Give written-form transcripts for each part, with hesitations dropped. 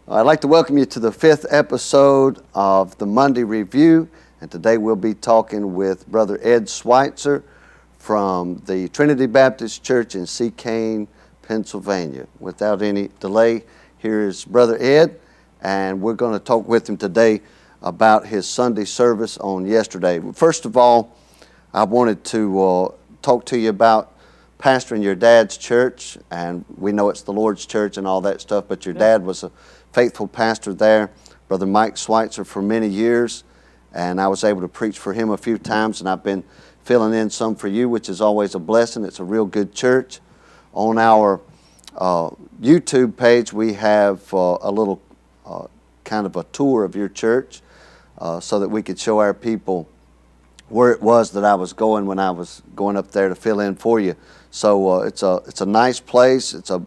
I'd like to welcome you to the 5th episode of the Monday Review, and today we'll be talking with Brother Ed Sweightzer from the Trinity Baptist Church in Seacane, Pennsylvania. Without any delay, here is Brother Ed, and we're going to talk with him today about his Sunday service on yesterday. First of all, I wanted to talk to you about pastoring your dad's church, and we know it's the Lord's church and all that stuff, but your dad was a faithful pastor there, Brother Mike Sweitzer, for many years, and I was able to preach for him a few times, and I've been filling in some for you, which is always a blessing. It's a real good church. On our YouTube page, we have a little kind of a tour of your church so that we could show our people where it was that I was going when I was going up there to fill in for you. So it's a nice place. It's a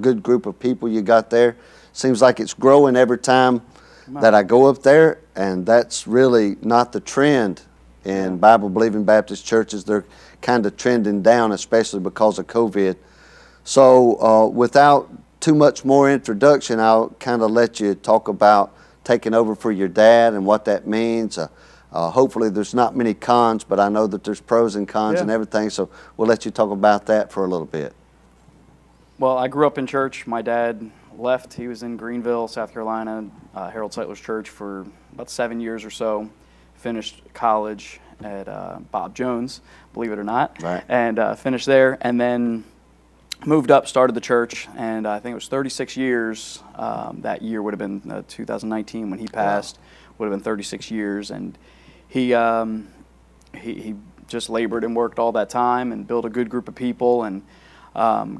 good group of people you got there. Seems like it's growing every time that I go up there, and that's really not the trend in Bible-believing Baptist churches. They're kind of trending down, especially because of COVID. So without too much more introduction, I'll kind of let you talk about taking over for your dad and what that means. Hopefully there's not many cons, but I know that there's pros and cons and everything, so we'll let you talk about that for a little bit. Well, I grew up in church. My dad left. He was in Greenville, South Carolina, Harold Sightler's church for about 7 years or so. Finished college at Bob Jones, believe it or not, and finished there, and then moved up, started the church, and I think it was 36 years. That year would have been 2019 when he passed. Would have been 36 years, and he just labored and worked all that time and built a good group of people and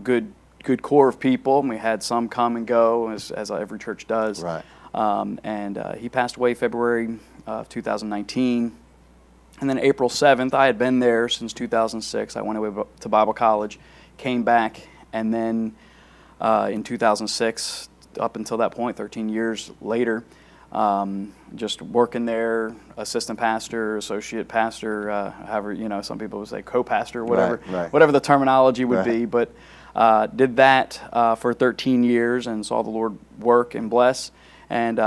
good core of people. And we had some come and go, as every church does. And he passed away February of 2019. And then April 7th, I had been there since 2006. I went away to Bible college, came back, and then in 2006, up until that point, 13 years later, just working there, assistant pastor, associate pastor, however, some people would say co-pastor, whatever the terminology would be, but did that for 13 years and saw the Lord work and bless, and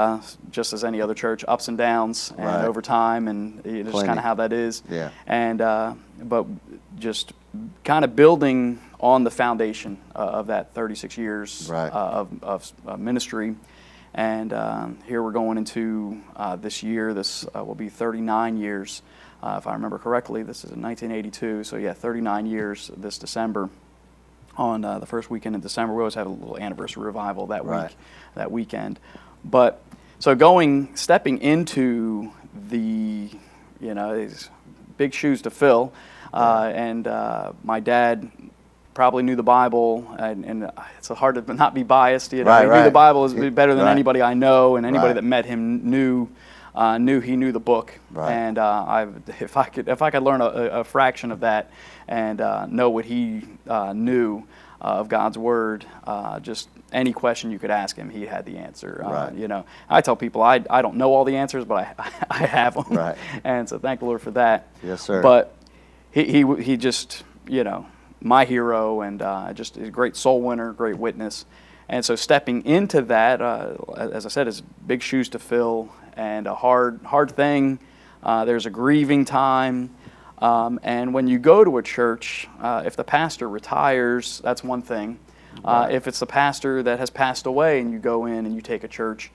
just as any other church, ups and downs and over time, and just kind of how that is. And but just kind of building on the foundation of that 36 years of ministry. And here we're going into this year. This will be 39 years, if I remember correctly. This is in 1982, so 39 years this December. On the first weekend in December, we always have a little anniversary revival that weekend. But so stepping into the, these big shoes to fill, and my dad probably knew the Bible, and it's hard to not be biased. He knew the Bible is better than anybody I know, and anybody that met him knew he knew the book. And if I could learn a fraction of that and know what he knew of God's Word, just any question you could ask him, he had the answer. I tell people I don't know all the answers, but I have them. And so thank the Lord for that. Yes, sir. But he just, my hero, and just a great soul winner, great witness. And so stepping into that, as I said, is big shoes to fill and a hard thing. There's a grieving time. And when you go to a church, if the pastor retires, that's one thing. If it's the pastor that has passed away and you go in and you take a church,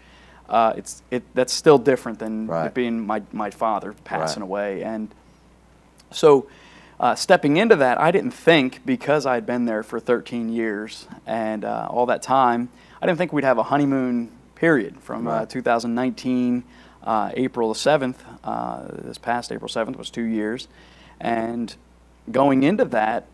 that's still different than it being my father passing away. And so stepping into that, I didn't think, because I'd been there for 13 years and all that time, I didn't think we'd have a honeymoon period from 2019, April the 7th. This past April 7th was 2 years. And going into that,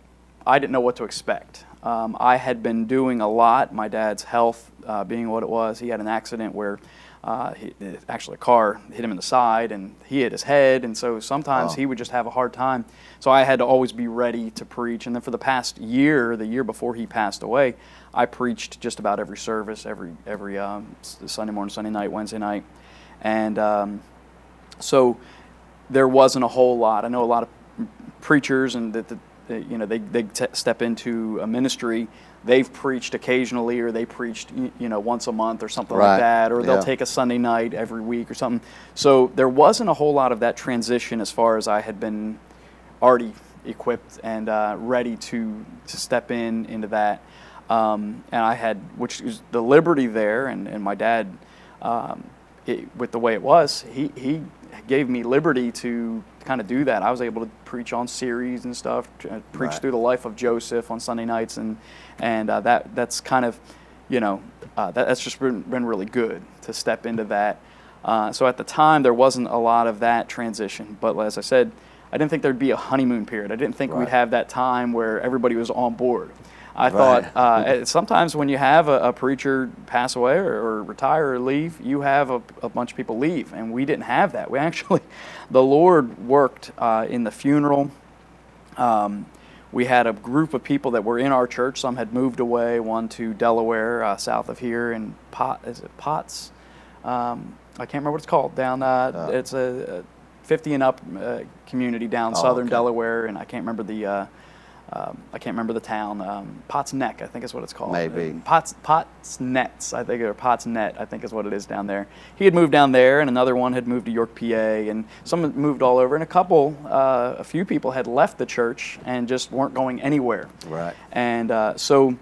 I didn't know what to expect. I had been doing a lot. My dad's health being what it was, he had an accident where actually a car hit him in the side and he hit his head, and so sometimes he would just have a hard time. So I had to always be ready to preach. And then for the past year, the year before he passed away, I preached just about every service, every Sunday morning, Sunday night, Wednesday night. And so there wasn't a whole lot. I know a lot of preachers and that they step into a ministry. They've preached occasionally, or they preached once a month or something like that, or they'll take a Sunday night every week or something. So there wasn't a whole lot of that transition as far as I had been already equipped and ready to step into that. And I had, which is the liberty there, and my dad, with the way it was, he gave me liberty to kind of do that. I was able to preach on series and stuff, preach through the life of Joseph on Sunday nights, and that's kind of, that's just been really good to step into that. So at the time, there wasn't a lot of that transition, but as I said, I didn't think there'd be a honeymoon period. I didn't think we'd have that time where everybody was on board. I thought sometimes when you have a preacher pass away or retire or leave, you have a bunch of people leave, and we didn't have that. We actually, the Lord worked in the funeral. We had a group of people that were in our church. Some had moved away, one to Delaware, south of here, in Potts? I can't remember what it's called. Down, it's a 50 and up community down southern Delaware, and I can't remember the town. Potts Neck, I think is what it's called. Maybe. Potts Nets, I think, or Potts Net, I think is what it is down there. He had moved down there, and another one had moved to York, PA, and some had moved all over, and a few people had left the church and just weren't going anywhere. Right. And so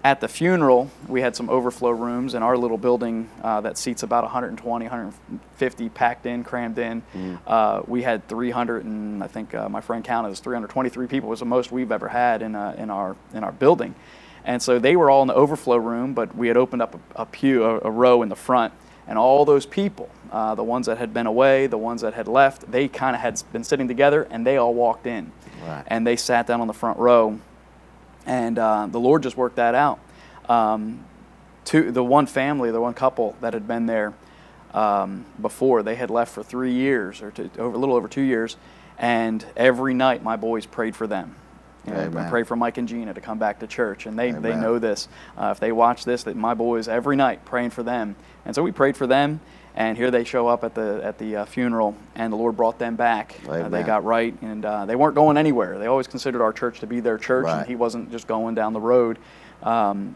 at the funeral, we had some overflow rooms in our little building that seats about 120, 150 packed in, crammed in. We had 300, and I think my friend counted as 323 people. It was the most we've ever had in our building. And so they were all in the overflow room, but we had opened up a row in the front, and all those people, the ones that had been away, the ones that had left, they kind of had been sitting together, and they all walked in. Right. And they sat down on the front row. And the Lord just worked that out. The one family, the one couple that had been there before, they had left for 3 years, or a little over 2 years, and every night my boys prayed for them. Prayed for Mike and Gina to come back to church, and they know this. If they watch this, that my boys every night praying for them, and so we prayed for them. And here they show up at the funeral, and the Lord brought them back. They got right, and they weren't going anywhere. They always considered our church to be their church, and he wasn't just going down the road.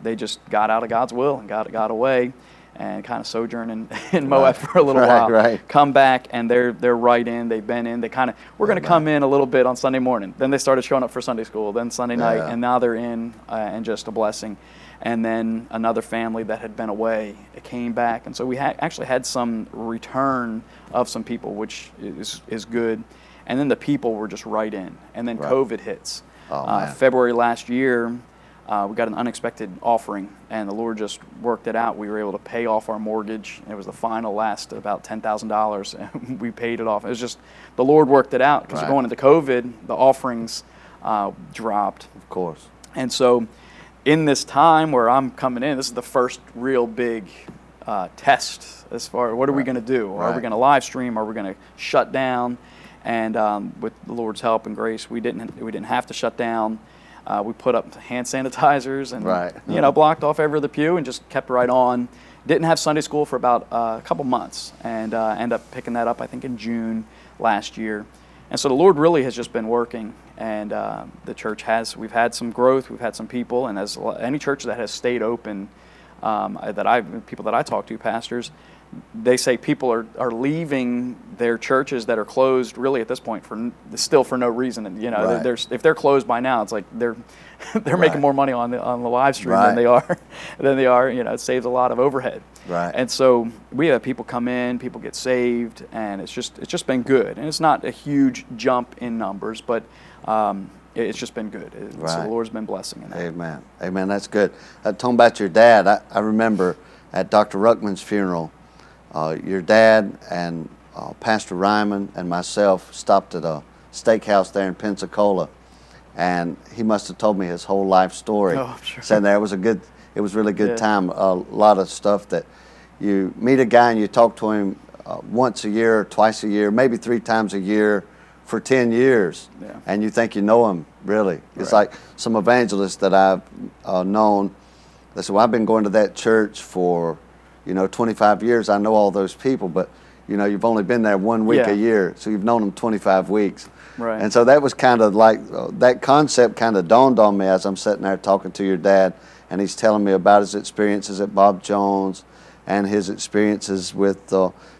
They just got out of God's will and got away, and kind of sojourned in Moab for a little while. Come back, and they're right in. They've been in. They kind of we're going to come in a little bit on Sunday morning. Then they started showing up for Sunday school. Then Sunday night, and now they're in, and just a blessing. And then another family that had been away, it came back. And so we actually had some return of some people, which is good. And then the people were just right in. And then COVID hits. February last year, we got an unexpected offering, and the Lord just worked it out. We were able to pay off our mortgage. It was the final last about $10,000, and we paid it off. It was just, the Lord worked it out, because going into COVID, the offerings dropped. Of course. And so in this time where I'm coming in, this is the first real big test as far as what are we going to do? Are we going to live stream? Are we going to shut down? And with the Lord's help and grace, we didn't have to shut down. We put up hand sanitizers and blocked off every other pew and just kept right on. Didn't have Sunday school for about a couple months, and ended up picking that up I think in June last year. And so the Lord really has just been working, and the church we've had some growth, we've had some people, and as any church that has stayed open, people that I talk to, pastors, they say people are leaving their churches that are closed really at this point for no reason. And if they're closed by now, it's like they're making more money on the live stream than they are. It saves a lot of overhead. Right. And so we have people come in, people get saved, and it's just been good. And it's not a huge jump in numbers, but it's just been good. So the Lord's been blessing in that. Amen. Amen. That's good. Talking about your dad, I remember at Dr. Ruckman's funeral, your dad and Pastor Ryman and myself stopped at a steakhouse there in Pensacola, and he must have told me his whole life story. Oh, I'm sure. Saying it was really good time. A lot of stuff that you meet a guy and you talk to him once a year, twice a year, maybe 3 times a year for 10 years, and you think you know him, really. It's like some evangelists that I've known, they say, well, I've been going to that church for 25 years, I know all those people, but you've only been there 1 week a year, so you've known them 25 weeks. Right. And so that was kind of like, that concept kind of dawned on me as I'm sitting there talking to your dad, and he's telling me about his experiences at Bob Jones and his experiences with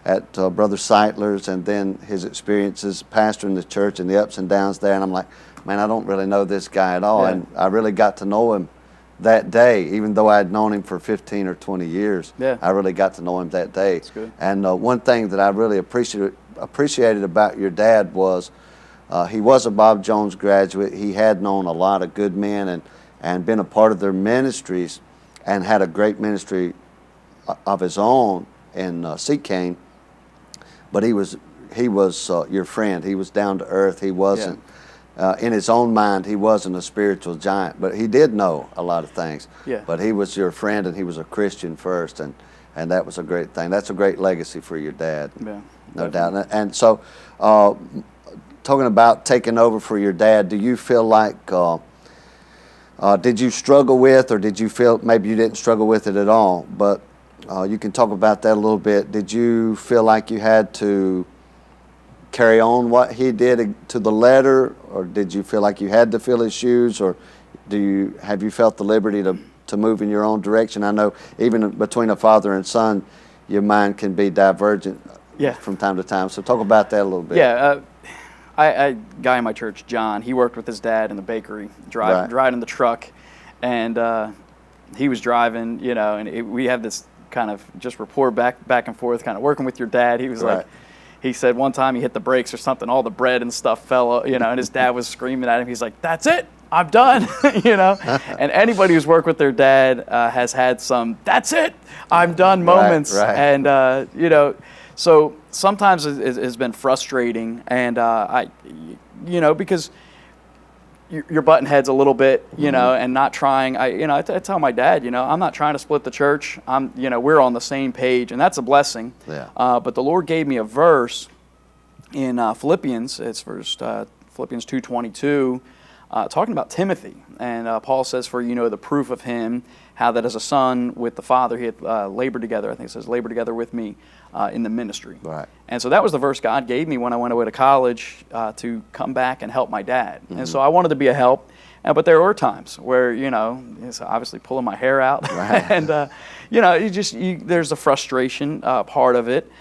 at Brother Seitler's, and then his experiences pastoring the church and the ups and downs there. And I'm like, man, I don't really know this guy at all. And I really got to know him that day, even though I had known him for 15 or 20 years. I really got to know him that day. That's good. And one thing that I really appreciated about your dad was he was a Bob Jones graduate. He had known a lot of good men and been a part of their ministries, and had a great ministry of his own in Seacane. But he was your friend. He was down to earth. He wasn't. In his own mind, he wasn't a spiritual giant, but he did know a lot of things. But he was your friend, and he was a Christian first, and that was a great thing. That's a great legacy for your dad, no doubt. And so, talking about taking over for your dad, do you feel like, did you struggle with, or did you feel maybe you didn't struggle with it at all, but you can talk about that a little bit. Did you feel like you had to carry on what he did to the letter, or did you feel like you had to fill his shoes, or have you felt the liberty to move in your own direction? I know even between a father and son, your mind can be divergent from time to time. So talk about that a little bit. A guy in my church, John, he worked with his dad in the bakery, driving the truck, and he was driving, and we have this kind of just rapport back and forth, kind of working with your dad. He was like, he said one time he hit the brakes or something, all the bread and stuff fell, and his dad was screaming at him. He's like, "That's it, I'm done," And anybody who's worked with their dad has had some "that's it, I'm done" moments, and so sometimes it has been frustrating, and because you're butting heads a little bit, and not trying. I tell my dad, I'm not trying to split the church. We're on the same page, and that's a blessing. But the Lord gave me a verse in Philippians. It's Philippians 2:22, talking about Timothy, and Paul says, "For the proof of him, how that as a son with the Father he had labored together." I think it says, "Labored together with me in the ministry." And so that was the verse God gave me when I went away to college to come back and help my dad. And so I wanted to be a help, but there were times where it's obviously pulling my hair out, and there's a frustration part of it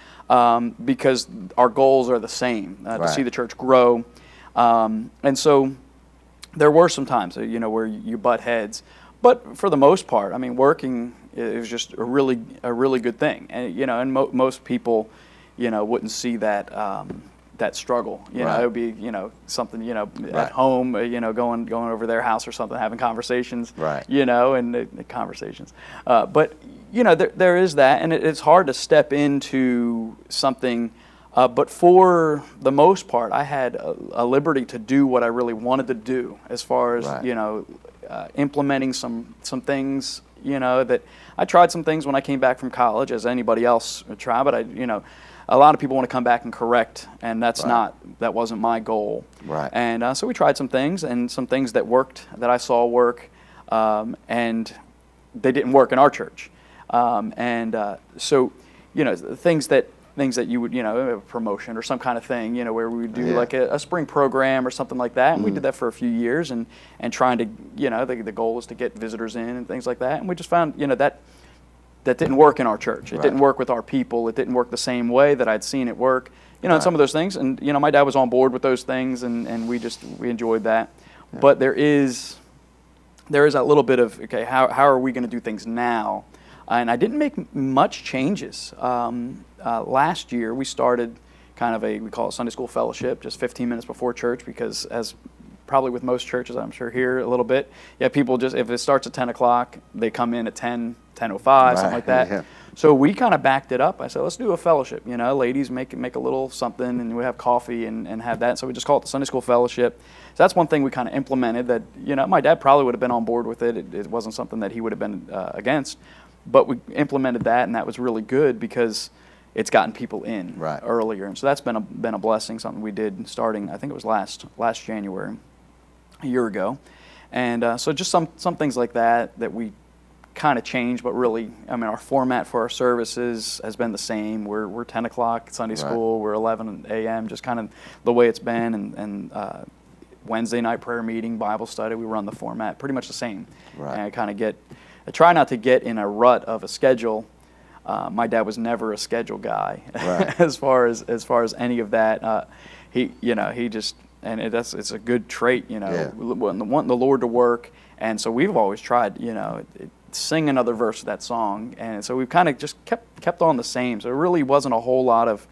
because our goals are the same, to see the church grow, and so there were some times where you butt heads. But for the most part, working is just a really good thing, and most people, wouldn't see that struggle. It would be something at home, going over their house or something, having conversations, and conversations. But there is that, and it's hard to step into something. But for the most part, I had a liberty to do what I really wanted to do, as far as implementing some things, that I tried some things when I came back from college, as anybody else would try, but a lot of people want to come back and correct, and that wasn't my goal. And so we tried some things, and some things that worked, that I saw work, and they didn't work in our church. So things that you would, a promotion or some kind of thing, where we would do like a spring program or something like that. And we did that for a few years, and trying to, the goal was to get visitors in and things like that. And we just found, that didn't work in our church. It didn't work with our people. It didn't work the same way that I'd seen it work, and some of those things. And, my dad was on board with those things, and we enjoyed that. But there is that little bit of, okay, how are we going to do things now? And I didn't make much changes. Last year, we started kind of we call it Sunday School Fellowship, just 15 minutes before church, because as probably with most churches, I'm sure here a little bit, people just, if it starts at 10 o'clock, they come in at 10:05, something like that. So we kind of backed it up. I said, let's do a fellowship. Ladies make a little something, and we have coffee and have that. So we just call it the Sunday School Fellowship. So that's one thing we kind of implemented that, my dad probably would have been on board with it. It wasn't something that he would have been against. But we implemented that, and that was really good because it's gotten people in earlier. And so that's been a blessing, something we did starting, I think it was last January, a year ago. And so just some things like that we kind of changed, but really, I mean, our format for our services has been the same. We're 10 o'clock Sunday school, we're 11 a.m., just kind of the way it's been, and Wednesday night prayer meeting, Bible study, we run the format pretty much the same. Right. And I try not to get in a rut of a schedule. My dad was never a schedule guy, right. as far as any of that. It's a good trait, wanting the Lord to work. And so we've always tried, sing another verse of that song. And so we've kind of just kept on the same. So it really wasn't a whole lot of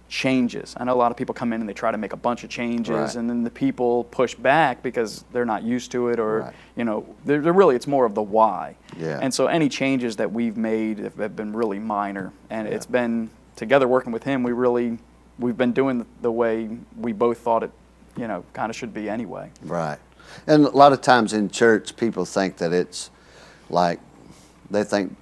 changes. I know a lot of people come in and they try to make a bunch of changes, right. And then the people push back because they're not used to it, or, right. They're really, it's more of the why. Yeah. And so any changes that we've made have been really minor. And it's been, together working with him, we've been doing the way we both thought it, kind of should be anyway. Right. And a lot of times in church, people think that it's like, they think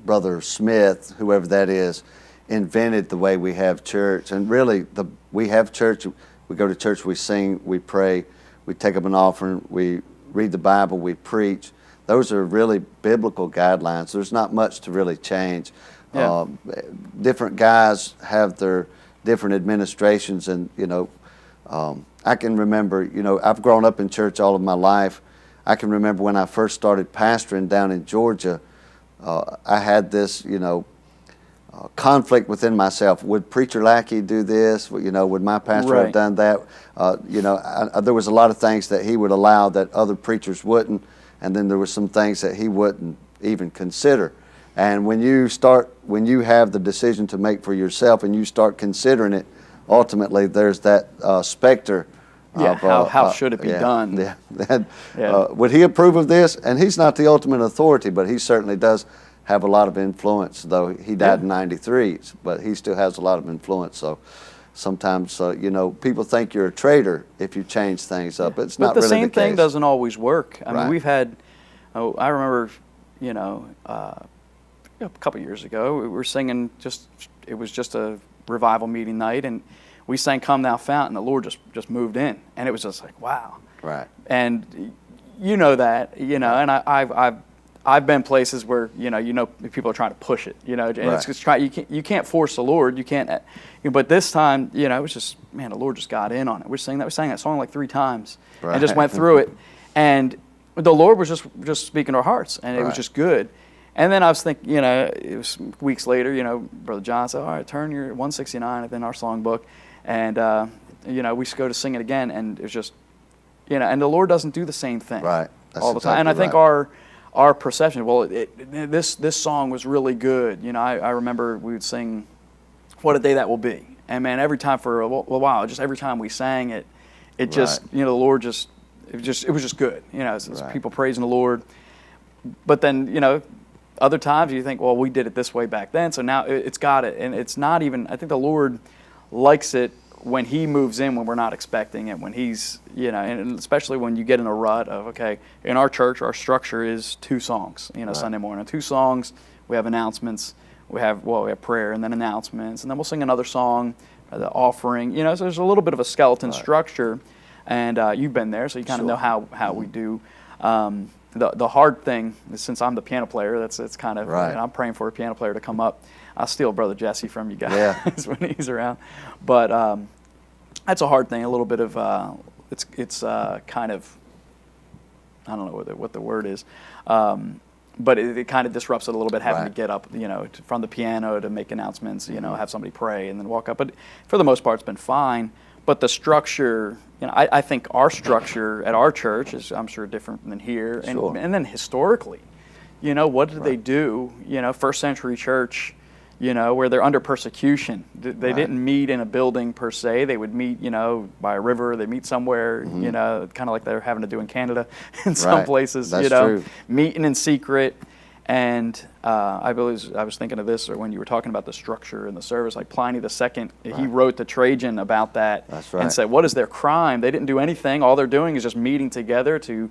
Brother Smith, whoever that is, invented the way we have church. And really, we have church, we go to church, we sing, we pray, we take up an offering, we read the Bible, we preach. Those are really biblical guidelines. There's not much to really change. Yeah. Different guys have their different administrations, and, I can remember, I've grown up in church all of my life. I can remember when I first started pastoring down in Georgia, I had this, conflict within myself. Would Preacher Lackey do this? Would my pastor right. have done that? There was a lot of things that he would allow that other preachers wouldn't, and then there were some things that he wouldn't even consider. And when you have the decision to make for yourself and you start considering it, ultimately there's that specter. Yeah, how should it be done? Yeah. Would he approve of this? And he's not the ultimate authority, but he certainly does have a lot of influence, though he died in 93, but he still has a lot of influence. So sometimes, people think you're a traitor if you change things up. It's not really the case. But the same thing doesn't always work. I Right. mean, we've had, I remember, a couple years ago, we were singing, it was just a revival meeting night, and we sang "Come Thou Fount," and the Lord just moved in, and it was just like, wow. Right. And that, and I've been places where people are trying to push it, and right. it's just you can't force the Lord, you can't, but this time, it was just, man, the Lord just got in on it. We sang that song like 3 times, right. and just went through it, and the Lord was just speaking to our hearts, and it was just good. And then I was thinking, it was weeks later, Brother John said, all right, turn your 169 in our songbook. And, we go to sing it again, and it was just, and the Lord doesn't do the same thing right. That's all the time. And I think our perception, this song was really good. I remember we would sing, "What a Day That Will Be." And, man, every time for a while, just every time we sang it, it just, right. The Lord it was just good. It's right. people praising the Lord. But then, other times you think, well, we did it this way back then, so now it's got it. And it's not even, I think the Lord likes it when he moves in when we're not expecting it, when he's, and especially when you get in a rut of, okay, in our church, our structure is 2 songs, right. Sunday morning, 2 songs, we have announcements, we have prayer and then announcements, and then we'll sing another song, the offering, so there's a little bit of a skeleton right. structure, and you've been there, so you kind of Sure. know how we do. The hard thing is, since I'm the piano player, it's kind of, right. I'm praying for a piano player to come up. I'll steal Brother Jesse from you guys Yeah. when he's around. But that's a hard thing, a little bit of, it's kind of, I don't know what the word is, but it kind of disrupts it a little bit, having right. to get up, from the piano to make announcements, have somebody pray and then walk up. But for the most part, it's been fine. But the structure, I think our structure at our church is, I'm sure, different than here. Sure. And then historically, what did right. they do? First century church, where they're under persecution. They right. didn't meet in a building per se. They would meet, by a river. They meet somewhere, mm-hmm. kind of like they're having to do in Canada in some right. places, That's true. Meeting in secret. And I was thinking of this, or when you were talking about the structure and the service, like Pliny II, right. he wrote to Trajan about that. That's right. And said, what is their crime? They didn't do anything. All they're doing is just meeting together to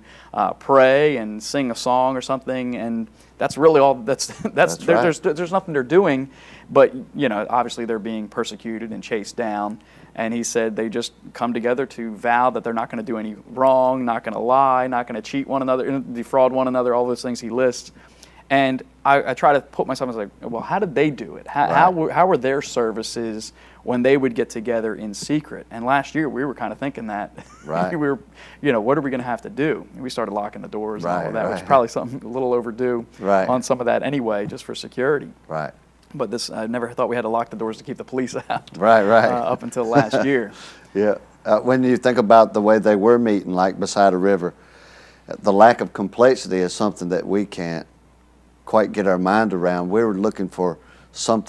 pray and sing a song or something. And that's really all. That's right. There's nothing they're doing, but obviously they're being persecuted and chased down. And he said they just come together to vow that they're not going to do any wrong, not going to lie, not going to cheat one another, defraud one another, all those things he lists. And I try to put myself as like, well, how did they do it? How were their services when they would get together in secret? And last year we were kind of thinking that. Right. We were, what are we going to have to do? And we started locking the doors and all of that, which is Right. probably something a little overdue on some of that anyway, just for security. Right. But I never thought we had to lock the doors to keep the police out. Right. Up until last year. Yeah. When you think about the way they were meeting, like beside a river, the lack of complexity is something that we can't quite get our mind around. We were looking for some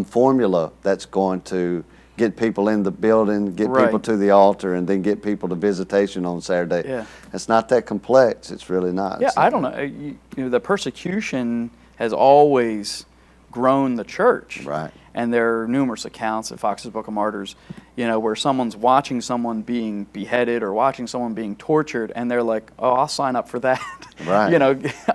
formula that's going to get people in the building, get people to the altar, and then get people to visitation on Saturday. Yeah. It's not that complex. It's really not. Yeah, I don't know. The persecution has always grown the church. Right. And there are numerous accounts in Fox's Book of Martyrs, where someone's watching someone being beheaded or watching someone being tortured, and they're like, "Oh, I'll sign up for that." Right.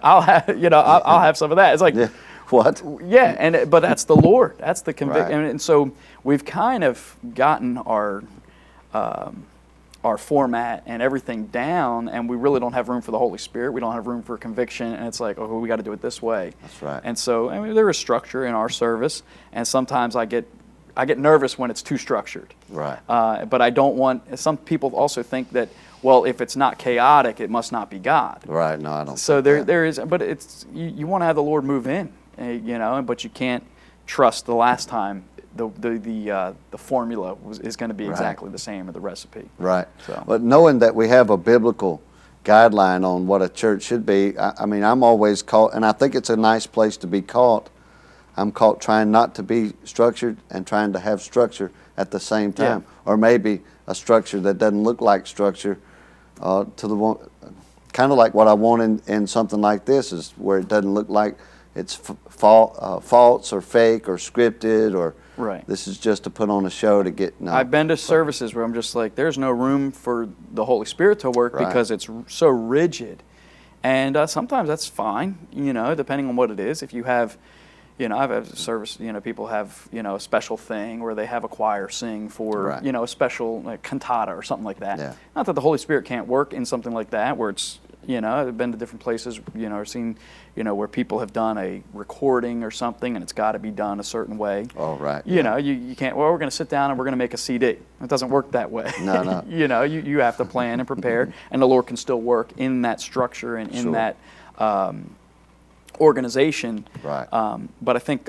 I'll have some of that. It's like, yeah. What? Yeah, but that's the Lord. That's the conviction. Right. And so we've kind of gotten our format and everything down, and we really don't have room for the Holy Spirit. We don't have room for conviction, and it's like, oh, we got to do it this way. That's right. And so, there is structure in our service, and sometimes I get nervous when it's too structured. Right. But I don't want. Some people also think that, well, if it's not chaotic, it must not be God. Right. No, I don't. So there is, but it's you want to have the Lord move in, but you can't trust the last time. The formula is going to be exactly the same, or the recipe. Right. So. But knowing that we have a biblical guideline on what a church should be, I'm always caught, and I think it's a nice place to be caught. I'm caught trying not to be structured and trying to have structure at the same time, or maybe a structure that doesn't look like structure. To the one, kind of like what I want in something like this is where it doesn't look like it's false or fake or scripted or. Right. This is just to put on a show to get. No. I've been to services where I'm just like, there's no room for the Holy Spirit to work because it's so rigid, and sometimes that's fine, depending on what it is. If you have, I've had service, people have, a special thing where they have a choir sing for, a special cantata or something like that. Yeah. Not that the Holy Spirit can't work in something like that, where it's, I've been to different places, or seen, where people have done a recording or something, and it's got to be done a certain way. Oh, right. You can't, well, we're going to sit down and we're going to make a CD. It doesn't work that way. No. You have to plan and prepare, and the Lord can still work in that structure and in that organization. Right. But I think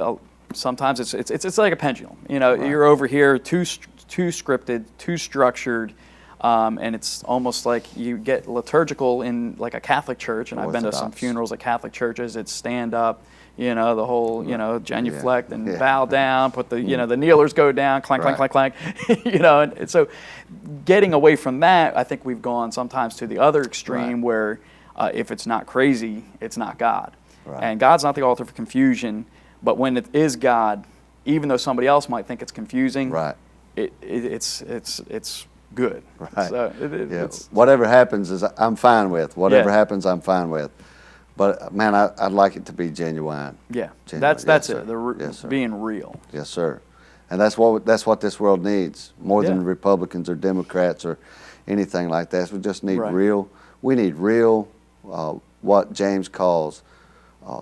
sometimes it's like a pendulum. You're over here too scripted, too structured. And it's almost like you get liturgical in like a Catholic church, and I've been to some funerals at Catholic churches. It's stand up, the whole, genuflect and bow down, put the, the kneelers go down, clank, clank, clank, clank, and so getting away from that, I think we've gone sometimes to the other extreme where if it's not crazy, it's not God. Right. And God's not the author of confusion, but when it is God, even though somebody else might think it's confusing, it's good. Right. So whatever happens I'm fine with. Whatever happens, I'm fine with. But man, I'd like it to be genuine. Yeah, genuine. That's it. Being real. Yes, sir. And that's what this world needs more than Republicans or Democrats or anything like that. We just need real. We need real. What James calls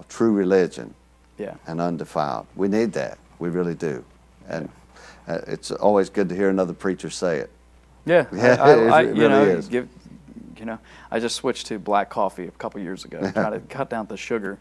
true religion. Yeah. And undefiled. We need that. We really do. And it's always good to hear another preacher say it. Yeah, it really is. I just switched to black coffee a couple years ago, trying to cut down the sugar,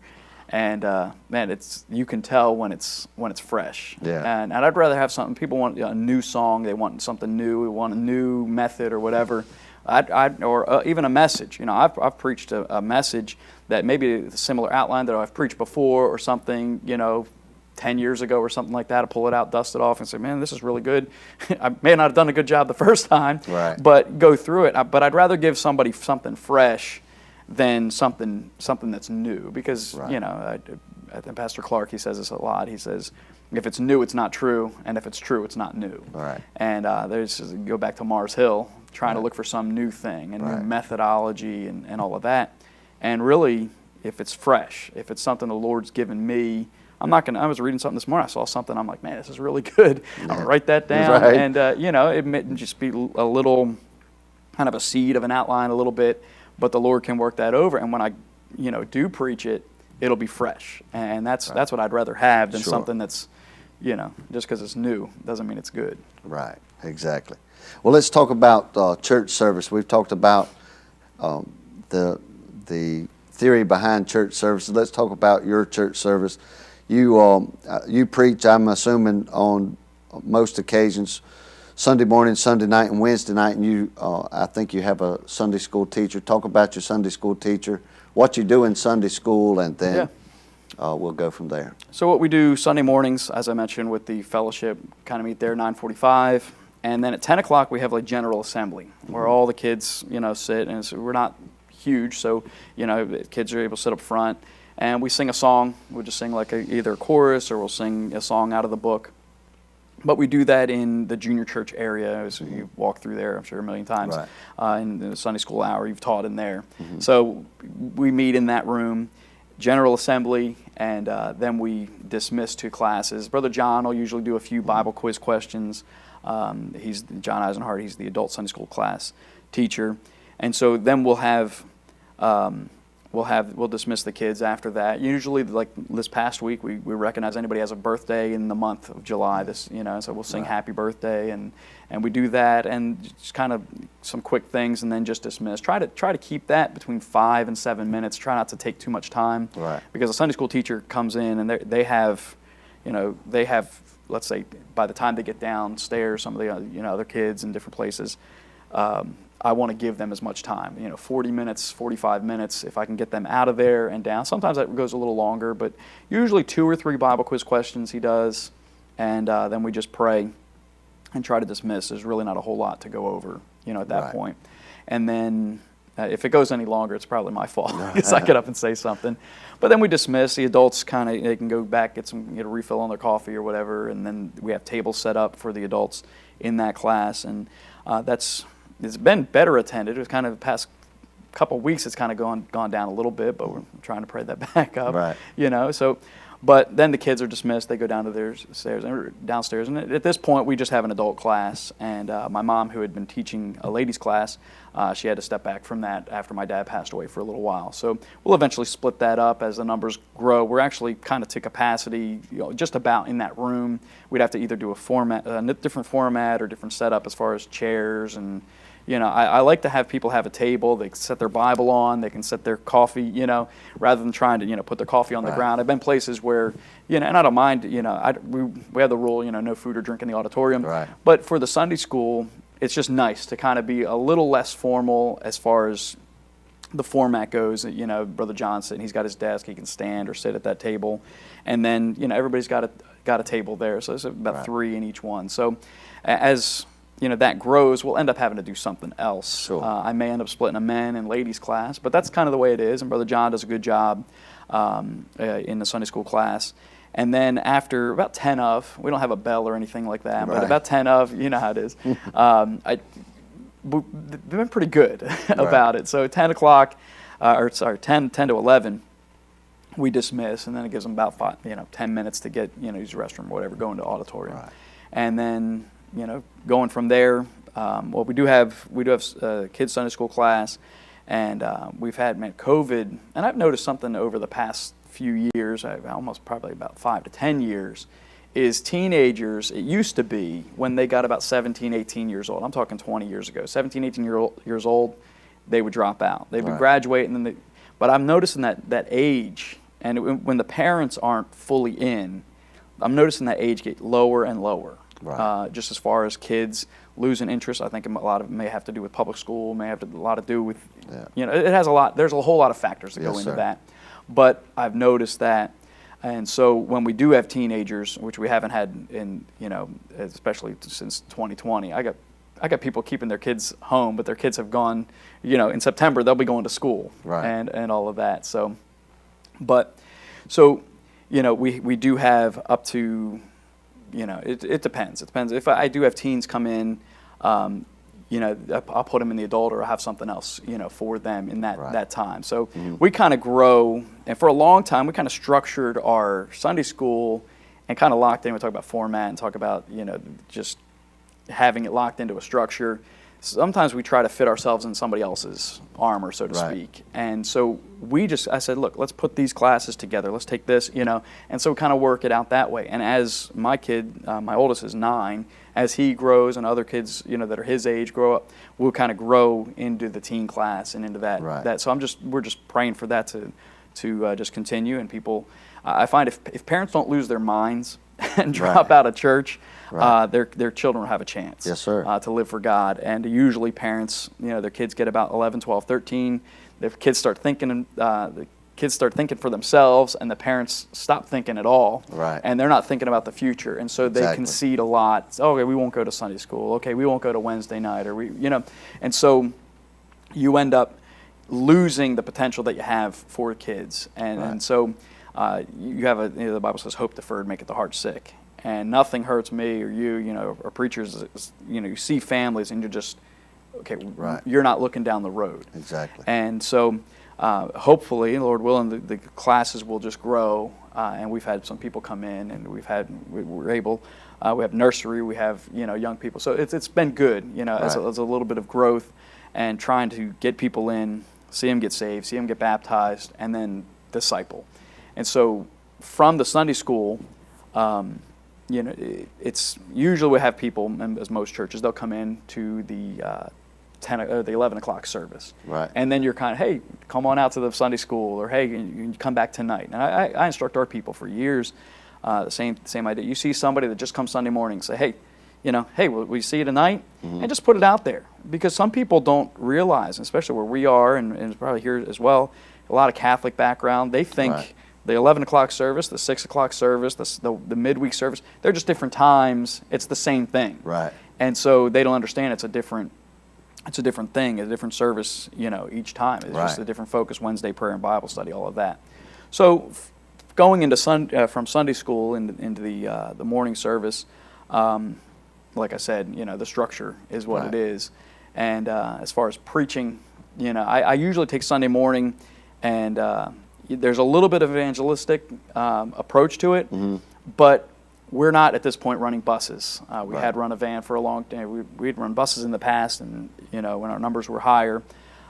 and man, you can tell when it's fresh. Yeah. And I'd rather have something. People want a new song, they want something new, they want a new method or whatever, or even a message. I've preached a message that maybe a similar outline that I've preached before or something. 10 years ago or something like that, to pull it out, dust it off, and say, man, this is really good. I may not have done a good job the first time, but go through it. But I'd rather give somebody something fresh than something that's new, because, I think Pastor Clark, he says this a lot. He says, if it's new, it's not true, and if it's true, it's not new. Right. And go back to Mars Hill, trying to look for some new thing and new methodology and all of that. And really, if it's fresh, if it's something the Lord's given me, I was reading something this morning, I saw something, I'm like, man, this is really good. I'm going to write that down. Right. And, it may just be a little, kind of a seed of an outline a little bit, but the Lord can work that over. And when I, do preach it, it'll be fresh. And that's what I'd rather have than Sure. something that's, just because it's new doesn't mean it's good. Right, exactly. Well, let's talk about church service. We've talked about the theory behind church services. Let's talk about your church service. You preach, I'm assuming, on most occasions, Sunday morning, Sunday night, and Wednesday night, and I think you have a Sunday school teacher. Talk about your Sunday school teacher, what you do in Sunday school, and then we'll go from there. So what we do Sunday mornings, as I mentioned, with the fellowship, kind of meet there 9:45, and then at 10 o'clock we have like general assembly, where all the kids, sit, and we're not huge, so, kids are able to sit up front, and we sing a song. We'll just sing like either a chorus, or we'll sing a song out of the book. But we do that in the junior church area. So you walk through there, I'm sure, a million times. Right. In the Sunday school hour, you've taught in there. So we meet in that room, general assembly, and then we dismiss to classes. Brother John will usually do a few Bible quiz questions. He's John Eisenhart. He's the adult Sunday school class teacher. And so then we'll dismiss the kids after that. Usually, like this past week, we recognize anybody has a birthday in the month of July. So we'll sing happy birthday, and we do that, and just kind of some quick things, and then just dismiss. Try to keep that between 5 and 7 minutes. Try not to take too much time, right? Because a Sunday school teacher comes in and they have, let's say by the time they get downstairs, some of the other kids in different places. I want to give them as much time, 40 minutes, 45 minutes, if I can get them out of there and down. Sometimes that goes a little longer, but usually 2 or 3 Bible quiz questions he does, and then we just pray and try to dismiss. There's really not a whole lot to go over, at that point. And then if it goes any longer, it's probably my fault because I get up and say something. But then we dismiss. The adults they can go back, get a refill on their coffee or whatever, and then we have tables set up for the adults in that class, and it's been better attended. It was kind of the past couple of weeks, it's kind of gone down a little bit, but we're trying to pray that back up. Right. So, but then the kids are dismissed. They go downstairs, and at this point, we just have an adult class. And my mom, who had been teaching a ladies' class, she had to step back from that after my dad passed away for a little while. So we'll eventually split that up as the numbers grow. We're actually kind of to capacity, just about in that room. We'd have to either do a different format or different setup as far as chairs and. I like to have people have a table. They can set their Bible on. They can set their coffee, rather than trying to, put their coffee on the ground. I've been places where, and I don't mind, we have the rule, no food or drink in the auditorium. Right. But for the Sunday school, it's just nice to kind of be a little less formal as far as the format goes. Brother Johnson, he's got his desk. He can stand or sit at that table. And then, everybody's got a table there. So it's about 3 in each one. So as that grows, we'll end up having to do something else. Sure. I may end up splitting a men and ladies class, but that's kind of the way it is. And Brother John does a good job in the Sunday school class. And then after about 10 of, we don't have a bell or anything like that, but about 10 of, how it is. They've been pretty good about it. So 10 o'clock, 10 to 11, we dismiss, and then it gives them about 10 minutes to get, use the restroom or whatever, go into auditorium. Right. And then, going from there, we do have kids Sunday school class, and we've had COVID, and I've noticed something over the past few years, almost probably about 5 to 10 years, is teenagers. It used to be when they got about 17, 18 years old. I'm talking 20 years ago. 17, 18 years old, they would drop out. They would graduate, and then but I'm noticing that age, and when the parents aren't fully in, I'm noticing that age get lower and lower. Right. Just as far as kids losing interest, I think a lot of it may have to do with public school, may have a lot to do with, it has a lot, there's a whole lot of factors that go into that. But I've noticed that, and so when we do have teenagers, which we haven't had in, especially since 2020, I got people keeping their kids home, but their kids have gone, in September, they'll be going to school. Right. And all of that. So, we do have up to, it depends. It depends. If I do have teens come in, I'll put them in the adult, or I'll have something else, for them in that time. So we kind of grow, and for a long time, we kind of structured our Sunday school and kind of locked in. We talk about format and talk about, just having it locked into a structure. sometimes we try to fit ourselves in somebody else's armor, so to speak. And so I said, look, let's put these classes together. Let's take this, and so kind of work it out that way. And as my kid, my oldest is 9, as he grows and other kids, that are his age grow up, we'll kind of grow into the teen class and into that. Right. So we're just praying for that to just continue. And people, I find if parents don't lose their minds and drop out of church, their children will have a chance. Yes, sir. To live for God. And usually parents, their kids get about 11, 12, 13. Their kids start thinking. The kids start thinking for themselves, and the parents stop thinking at all. Right. And they're not thinking about the future, and so they concede a lot. Okay, we won't go to Sunday school. Okay, we won't go to Wednesday night, and so you end up losing the potential that you have for kids, and so you have the Bible says, "Hope deferred maketh the heart sick." And nothing hurts me or you, or preachers. You see families, and you're just you're not looking down the road. Exactly. And so, hopefully, Lord willing, the classes will just grow. And we've had some people come in, and we're able. We have nursery. We have young people. So it's been good. As a little bit of growth, and trying to get people in, see them get saved, see them get baptized, and then disciple. And so, from the Sunday school. It's usually we have people, and as most churches, they'll come in to the 11 o'clock service, and then you're kind of, hey, come on out to the Sunday school, or hey, you come back tonight. And I instruct our people for years, the same idea. You see somebody that just comes Sunday morning, say, hey, hey, will you see you tonight? And just put it out there, because some people don't realize, especially where we are, and probably here as well, a lot of Catholic background, they think. The 11 o'clock service, the 6 o'clock service, the midweek service, they're just different times. It's the same thing. Right. And so they don't understand it's a different thing, a different service, each time. It's just a different focus, Wednesday prayer and Bible study, all of that. So going into from Sunday school into the morning service, like I said, the structure is what it is. And as far as preaching, I usually take Sunday morning and there's a little bit of evangelistic approach to it, but we're not at this point running buses. We had run a van for a long time. We'd run buses in the past, and when our numbers were higher.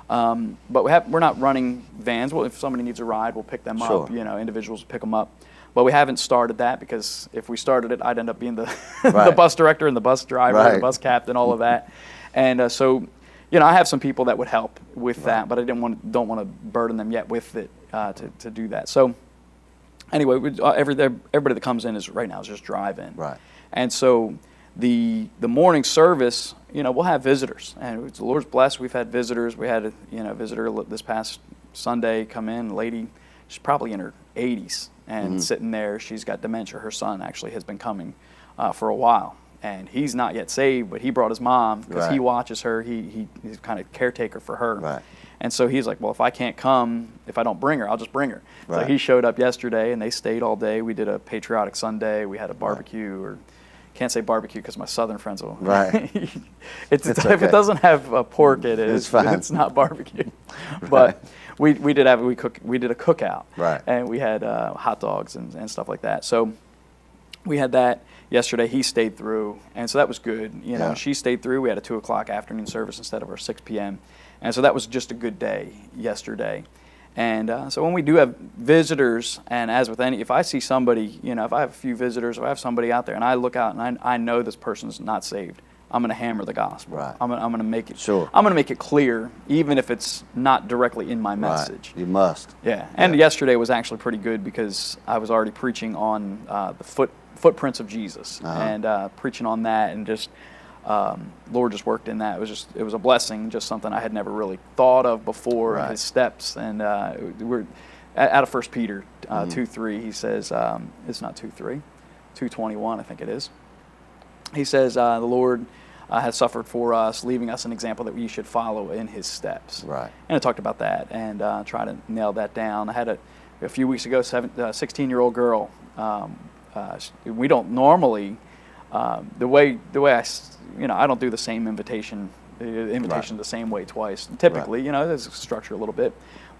But we're not running vans. Well, if somebody needs a ride, we'll pick them up. Individuals will pick them up. But we haven't started that, because if we started it, I'd end up being the the bus director and the bus driver and the bus captain, all of that. And so, I have some people that would help with that, but I don't want to burden them yet with it. To do that. So anyway, everybody that comes in right now is just drive-in. Right. And so the morning service, we'll have visitors, and the Lord's blessed. We've had visitors. We had a visitor this past Sunday come in. A lady, she's probably in her 80s, and sitting there. She's got dementia. Her son actually has been coming for a while, and he's not yet saved, but he brought his mom because he watches her. He's kind of caretaker for her. Right. And so he's like, well, if I can't come, if I don't bring her, I'll just bring her. So he showed up yesterday, and they stayed all day. We did a patriotic Sunday. We had a barbecue, or can't say barbecue because my southern friends will. If it doesn't have pork in it, it's not barbecue. But we did a cookout, and we had hot dogs and stuff like that. So we had that yesterday. He stayed through, and so that was good. She stayed through. We had a 2 o'clock afternoon service instead of our 6 p.m. And so that was just a good day yesterday. And so when we do have visitors, and as with if I see somebody, if I have a few visitors, if I have somebody out there, and I look out and I know this person's not saved, I'm going to hammer the gospel. I'm going to make it. I'm going to make it clear, even if it's not directly in my message. You must. Yeah. And yesterday was actually pretty good, because I was already preaching on the footprints of Jesus, and preaching on that, and just. Lord just worked in that. It was a blessing, just something I had never really thought of before. His steps, and we're out of 1 Peter 2:3. He says, it's not 2:3, 2:21, I think it is. He says, the Lord has suffered for us, leaving us an example that we should follow in His steps. And I talked about that and try to nail that down. I had a few weeks ago, 16-year-old girl. We don't normally. The way I don't do the same invitation the same way twice. Typically, there's a structure a little bit,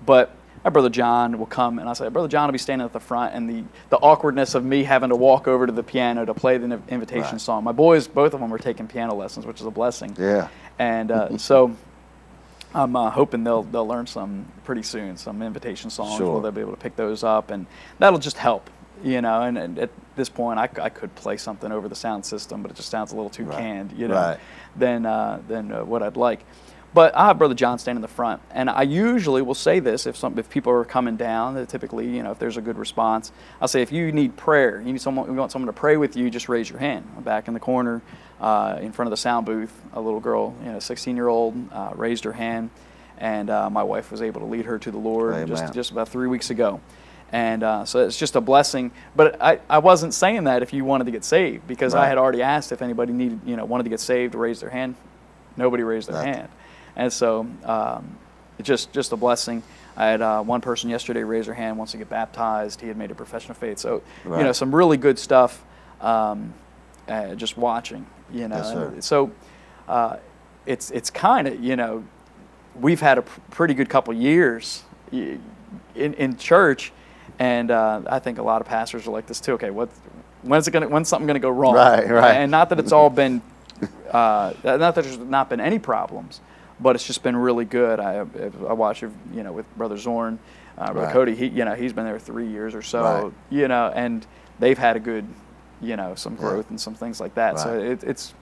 but my brother John will come, and I say, Brother John will be standing at the front, and the awkwardness of me having to walk over to the piano to play the invitation song. My boys, both of them, are taking piano lessons, which is a blessing. Yeah. And so I'm hoping they'll learn some pretty soon, some invitation songs where they'll be able to pick those up, and that'll just help, And at this point, I could play something over the sound system, but it just sounds a little too canned, than what I'd like. But I have Brother John stand in the front, and I usually will say this if people are coming down. Typically, if there's a good response, I'll say, if you need prayer, you want someone to pray with you, just raise your hand. I'm back in the corner, in front of the sound booth. A little girl, 16-year-old, raised her hand, and my wife was able to lead her to the Lord just about 3 weeks ago. And so it's just a blessing. But I wasn't saying that if you wanted to get saved, because I had already asked if anybody wanted to get saved to raise their hand. Nobody raised their hand. And so it's just a blessing. I had one person yesterday raise their hand, wants to get baptized. He had made a profession of faith. So, some really good stuff just watching, Yes, sir. So it's kind of, we've had a pretty good couple years in church, and I think a lot of pastors are like this too. Okay, when's something going to go wrong? Right. And not that it's all been, not that there's not been any problems, but it's just been really good. I watch with Brother Zorn, Brother Cody. He's been there 3 years or so. And they've had a good, some growth and some things like that. So it's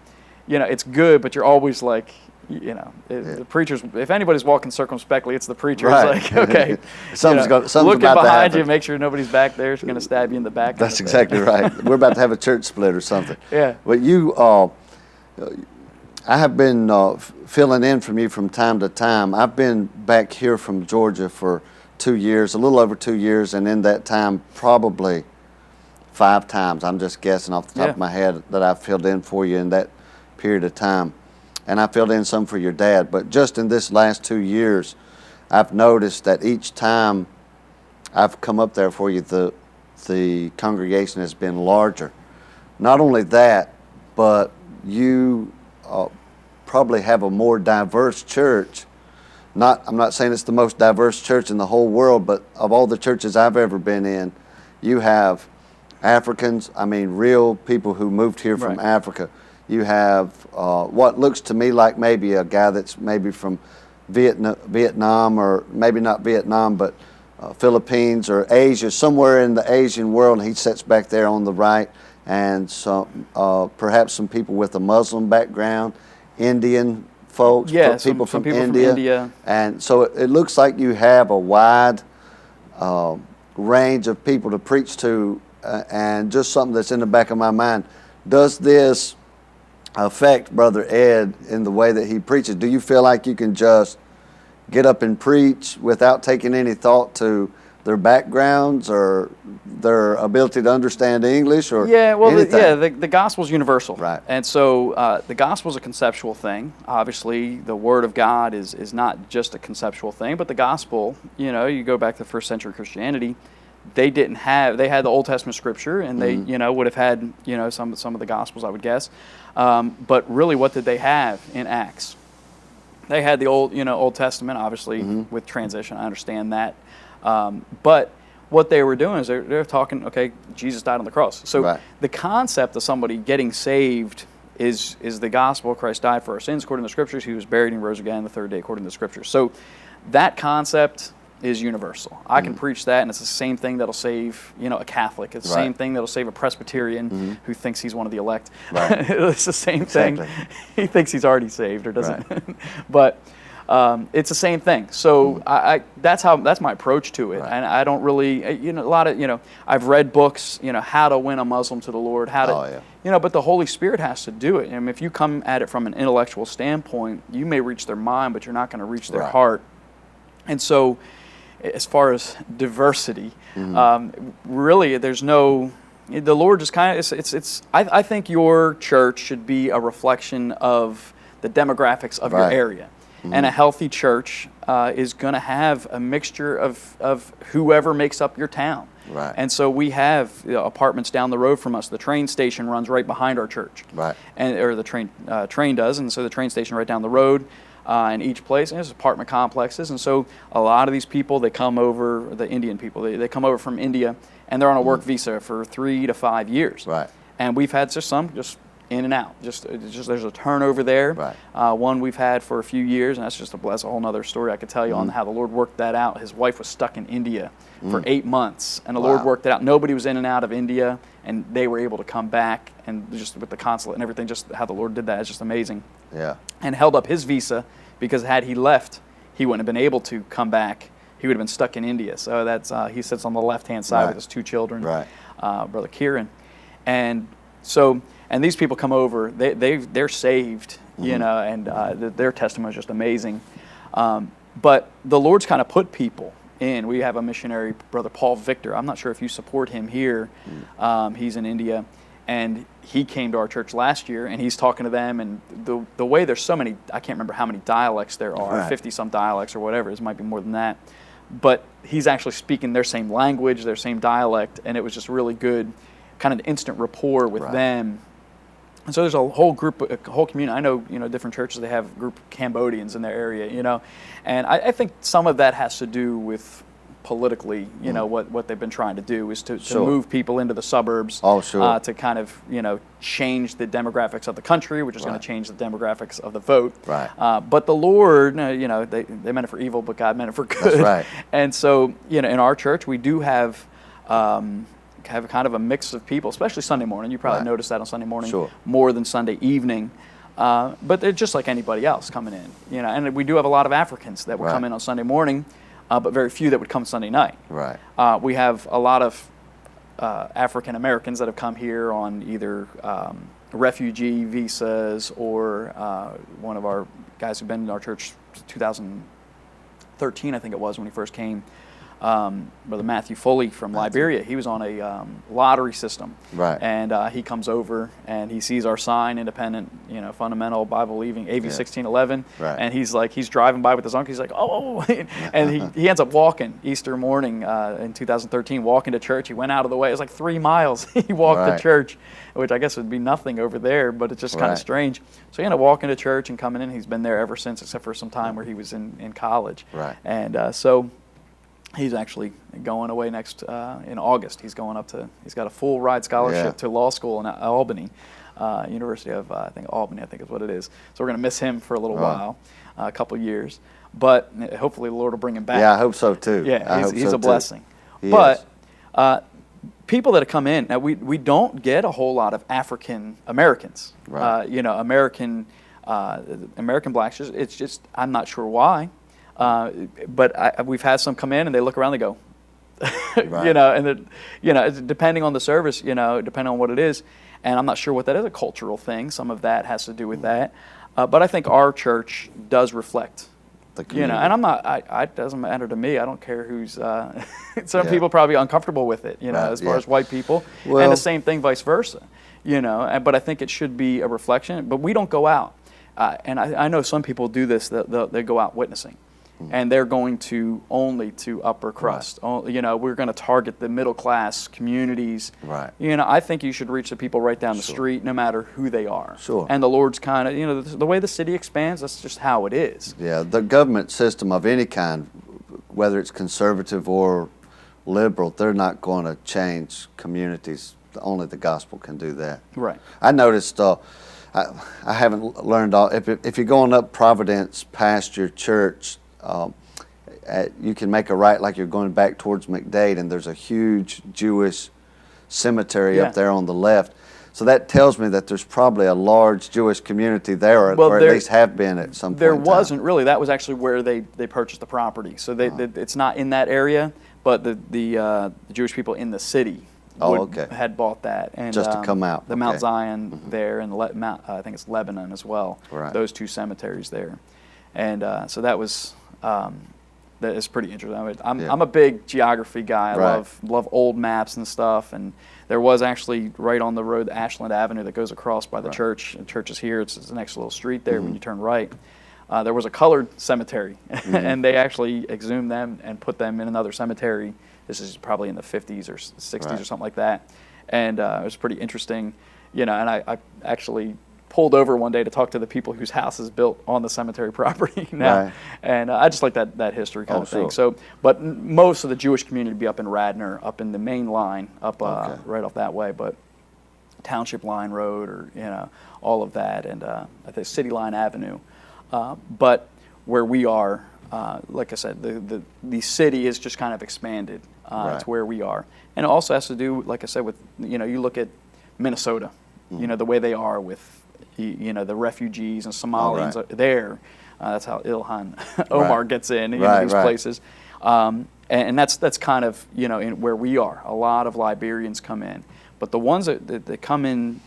it's good, but you're always like, the preachers. If anybody's walking circumspectly, it's the preacher. It's like, okay, something's looking about behind you, make sure nobody's back there. It's going to stab you in the back. That's exactly right. We're about to have a church split or something. Yeah. But I have been filling in from you from time to time. I've been back here from Georgia for 2 years, a little over 2 years, and in that time, probably 5 times, I'm just guessing off the top of my head, that I've filled in for you in that period of time. And I filled in some for your dad. But just in this last 2 years, I've noticed that each time I've come up there for you, the congregation has been larger. Not only that, but you probably have a more diverse church. I'm not saying it's the most diverse church in the whole world, but of all the churches I've ever been in, you have Africans, real people who moved here from Africa. You have what looks to me like maybe a guy that's maybe from Vietnam, or maybe not Vietnam, but Philippines or Asia, somewhere in the Asian world, and he sits back there on the right. And some, perhaps some people with a Muslim background, Indian folks, people from India. And so it looks like you have a wide range of people to preach to, and just something that's in the back of my mind. Does this affect Brother Ed in the way that he preaches? Do you feel like you can just get up and preach without taking any thought to their backgrounds or their ability to understand English or anything? The gospel's universal. Right. And so the gospel's a conceptual thing. Obviously, the Word of God is not just a conceptual thing, but the gospel, you go back to first century Christianity, they had the Old Testament scripture, and they, would have had, some of the gospels, I would guess. But really, what did they have in Acts? They had the Old Testament, obviously, with transition. I understand that. But what they were doing is they're talking, okay, Jesus died on the cross. So the concept of somebody getting saved is the gospel. Christ died for our sins according to the scriptures. He was buried and rose again the third day according to the scriptures. So that concept is universal. I can preach that, and it's the same thing that'll save, a Catholic. It's the same thing that'll save a Presbyterian who thinks he's one of the elect. It's the same thing. He thinks he's already saved or doesn't. But it's the same thing. So that's my approach to it. And I don't really, a lot of, I've read books, how to win a Muslim to the Lord, but the Holy Spirit has to do it. And if you come at it from an intellectual standpoint, you may reach their mind, but you're not going to reach their heart. And so, as far as diversity, really, there's no. The Lord just kind of. I think your church should be a reflection of the demographics of your area, and a healthy church is going to have a mixture of whoever makes up your town. Right. And so we have apartments down the road from us. The train station runs right behind our church. Right. Or the train does, and so the train station right down the road. in each place, and there's apartment complexes. And so a lot of these people, they come over, the Indian people, they come over from India, and they're on a work visa for 3 to 5 years. Right. And we've had some just in and out. Just there's a turnover there. Right. One we've had for a few years, and that's a whole other story I could tell you on how the Lord worked that out. His wife was stuck in India for 8 months, and the Lord worked it out. Nobody was in and out of India, and they were able to come back, and just with the consulate and everything, just how the Lord did that is just amazing. Yeah. And held up his visa, because had he left, he wouldn't have been able to come back. He would have been stuck in India. So that's he sits on the left-hand side with his 2 children, Brother Kieran. And so, and these people come over, they're saved, you know, and their testimony is just amazing. But the Lord's kind of put people in. We have a missionary, Brother Paul Victor. I'm not sure if you support him here. He's in India, and he came to our church last year, and he's talking to them, and the way there's so many, I can't remember how many dialects there are, 50-some dialects or whatever, it might be more than that. But he's actually speaking their same language, their same dialect, and it was just really good, kind of instant rapport with them. And so there's a whole group, a whole community. I know, different churches, they have a group of Cambodians in their area, and I think some of that has to do with politically, what they've been trying to do is to move people into the suburbs, to kind of, change the demographics of the country, which is going to change the demographics of the vote. But the Lord, they meant it for evil, but God meant it for good. That's right. And so, in our church, we do have kind of a mix of people, especially Sunday morning. You probably noticed that on Sunday morning more than Sunday evening. But they're just like anybody else coming in, and we do have a lot of Africans that would come in on Sunday morning, but very few that would come Sunday night. We have a lot of African Americans that have come here on either refugee visas or one of our guys who've been in our church 2013, I think it was, when he first came. Brother Matthew Foley from Liberia, he was on a lottery system, and he comes over and he sees our sign, independent, fundamental Bible believing, AV 1611, and he's driving by with his uncle. He's like, oh, and he ends up walking Easter morning in 2013, walking to church. He went out of the way. It was like 3 miles. He walked to church, which I guess would be nothing over there, but it's just kind of strange. So he ended up walking to church and coming in. He's been there ever since, except for some time where he was in college, and so. He's actually going away next in August. He's got a full ride scholarship to law school in Albany, University of Albany, I think is what it is. So we're going to miss him for a little while, a couple years, but hopefully the Lord will bring him back. Yeah, I hope so too. Yeah, he's a blessing. But people that have come in, now we don't get a whole lot of African Americans. American blacks. It's just, I'm not sure why. But we've had some come in and they look around and they go, and depending on the service, depending on what it is, and I'm not sure what that is, a cultural thing. Some of that has to do with that. But I think our church does reflect, and I'm not, it doesn't matter to me. I don't care who's, some people probably uncomfortable with it, as far as white people, and the same thing vice versa, but I think it should be a reflection, but we don't go out. And I know some people do this, they go out witnessing. And they're going to only to upper crust. We're going to target the middle class communities. I think you should reach the people right down the street, no matter who they are. And the Lord's kind of, the way the city expands, that's just how it is. Yeah, the government system of any kind, whether it's conservative or liberal, they're not going to change communities. Only the gospel can do that. I noticed. I haven't learned all. If you're going up Providence past your church. You can make a right like you're going back towards McDade, and there's a huge Jewish cemetery up there on the left. So that tells me that there's probably a large Jewish community there, or at least have been at some point. There wasn't really. That was actually where they purchased the property. So it's not in that area, but the Jewish people in the city had bought that. And, just to come out. The Mount Zion there, and I think it's Lebanon as well. Those 2 cemeteries there. And so that was... that is pretty interesting. I'm a big geography guy. I love old maps and stuff. And there was actually right on the road, Ashland Avenue, that goes across by the church. The church is here. It's the next little street there when you turn right. There was a colored cemetery, and they actually exhumed them and put them in another cemetery. This is probably in the 50s or 60s or something like that. And it was pretty interesting, and I actually pulled over one day to talk to the people whose house is built on the cemetery property now. Right. And I just like that history kind of thing. Sure. So, but most of the Jewish community would be up in Radnor, up in the main line, up right off that way. But Township Line Road, or all of that, and I think City Line Avenue. But where we are, like I said, the city is just kind of expanded to where we are, and it also has to do, like I said, with you look at Minnesota, the way they are with the refugees and Somalians there. That's how Ilhan Omar gets in these places, and that's kind of in where we are. A lot of Liberians come in, but the ones that come in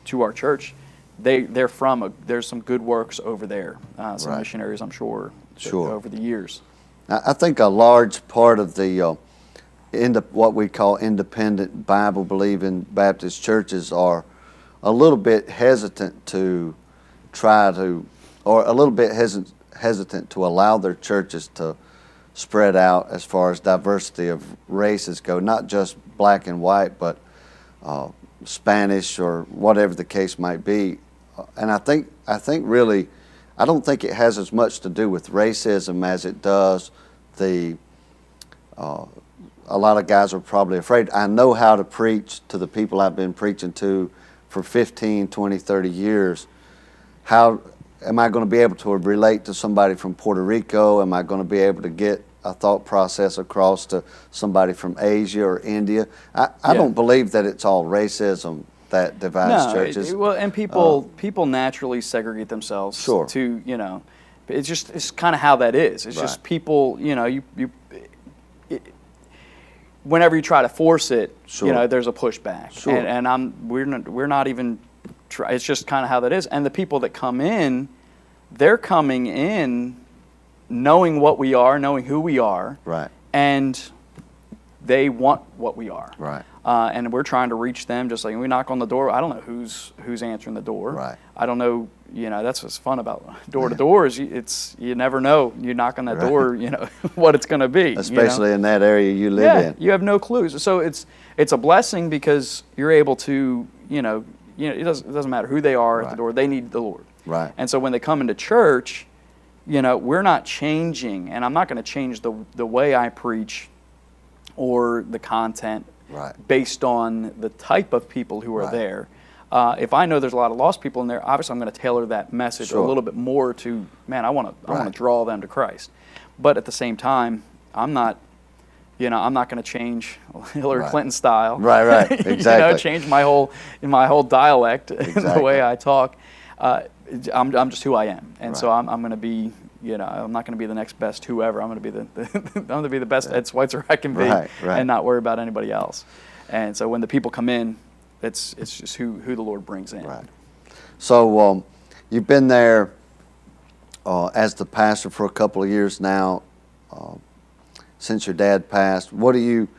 to our church, they're from there's some good works over there. Some missionaries, I'm sure, over the years. I think a large part of the what we call independent Bible-believing Baptist churches are a little bit hesitant to or a little bit hesitant to allow their churches to spread out as far as diversity of races go, not just black and white, but Spanish or whatever the case might be. And I think really, I don't think it has as much to do with racism as it does a lot of guys are probably afraid. I know how to preach to the people I've been preaching to for 15, 20, 30 years. How am I going to be able to relate to somebody from Puerto Rico? Am I going to be able to get a thought process across to somebody from Asia or India? I don't believe that it's all racism that divides churches. And people naturally segregate themselves to, it's kind of how that is. It's just people, whenever you try to force it, there's a pushback. Sure. And we're not even it's just kind of how that is. And the people that come in, they're coming in knowing what we are, knowing who we are. Right. And they want what we are. Right. And we're trying to reach them, just like we knock on the door. I don't know who's answering the door. Right. I don't know. That's what's fun about door to door is you never know. You knock on that door, what it's going to be. Especially in that area you live in. You have no clues. So it's a blessing because you're able to it doesn't matter who they are at the door. They need the Lord. Right. And so when they come into church, we're not changing, and I'm not going to change the way I preach or the content based on the type of people who are there. If I know there's a lot of lost people in there, obviously I'm going to tailor that message a little bit more to, I want to draw them to Christ. But at the same time, I'm not going to change Hillary Clinton style. Right, exactly. Change my whole dialect and the way I talk. I'm just who I am, and so I'm going to be. I'm not going to be the next best whoever. I'm going to be the best Ed Sweightzer I can be, and not worry about anybody else. And so when the people come in, it's just who the Lord brings in. Right. So you've been there as the pastor for a couple of years now. Since your dad passed, what are you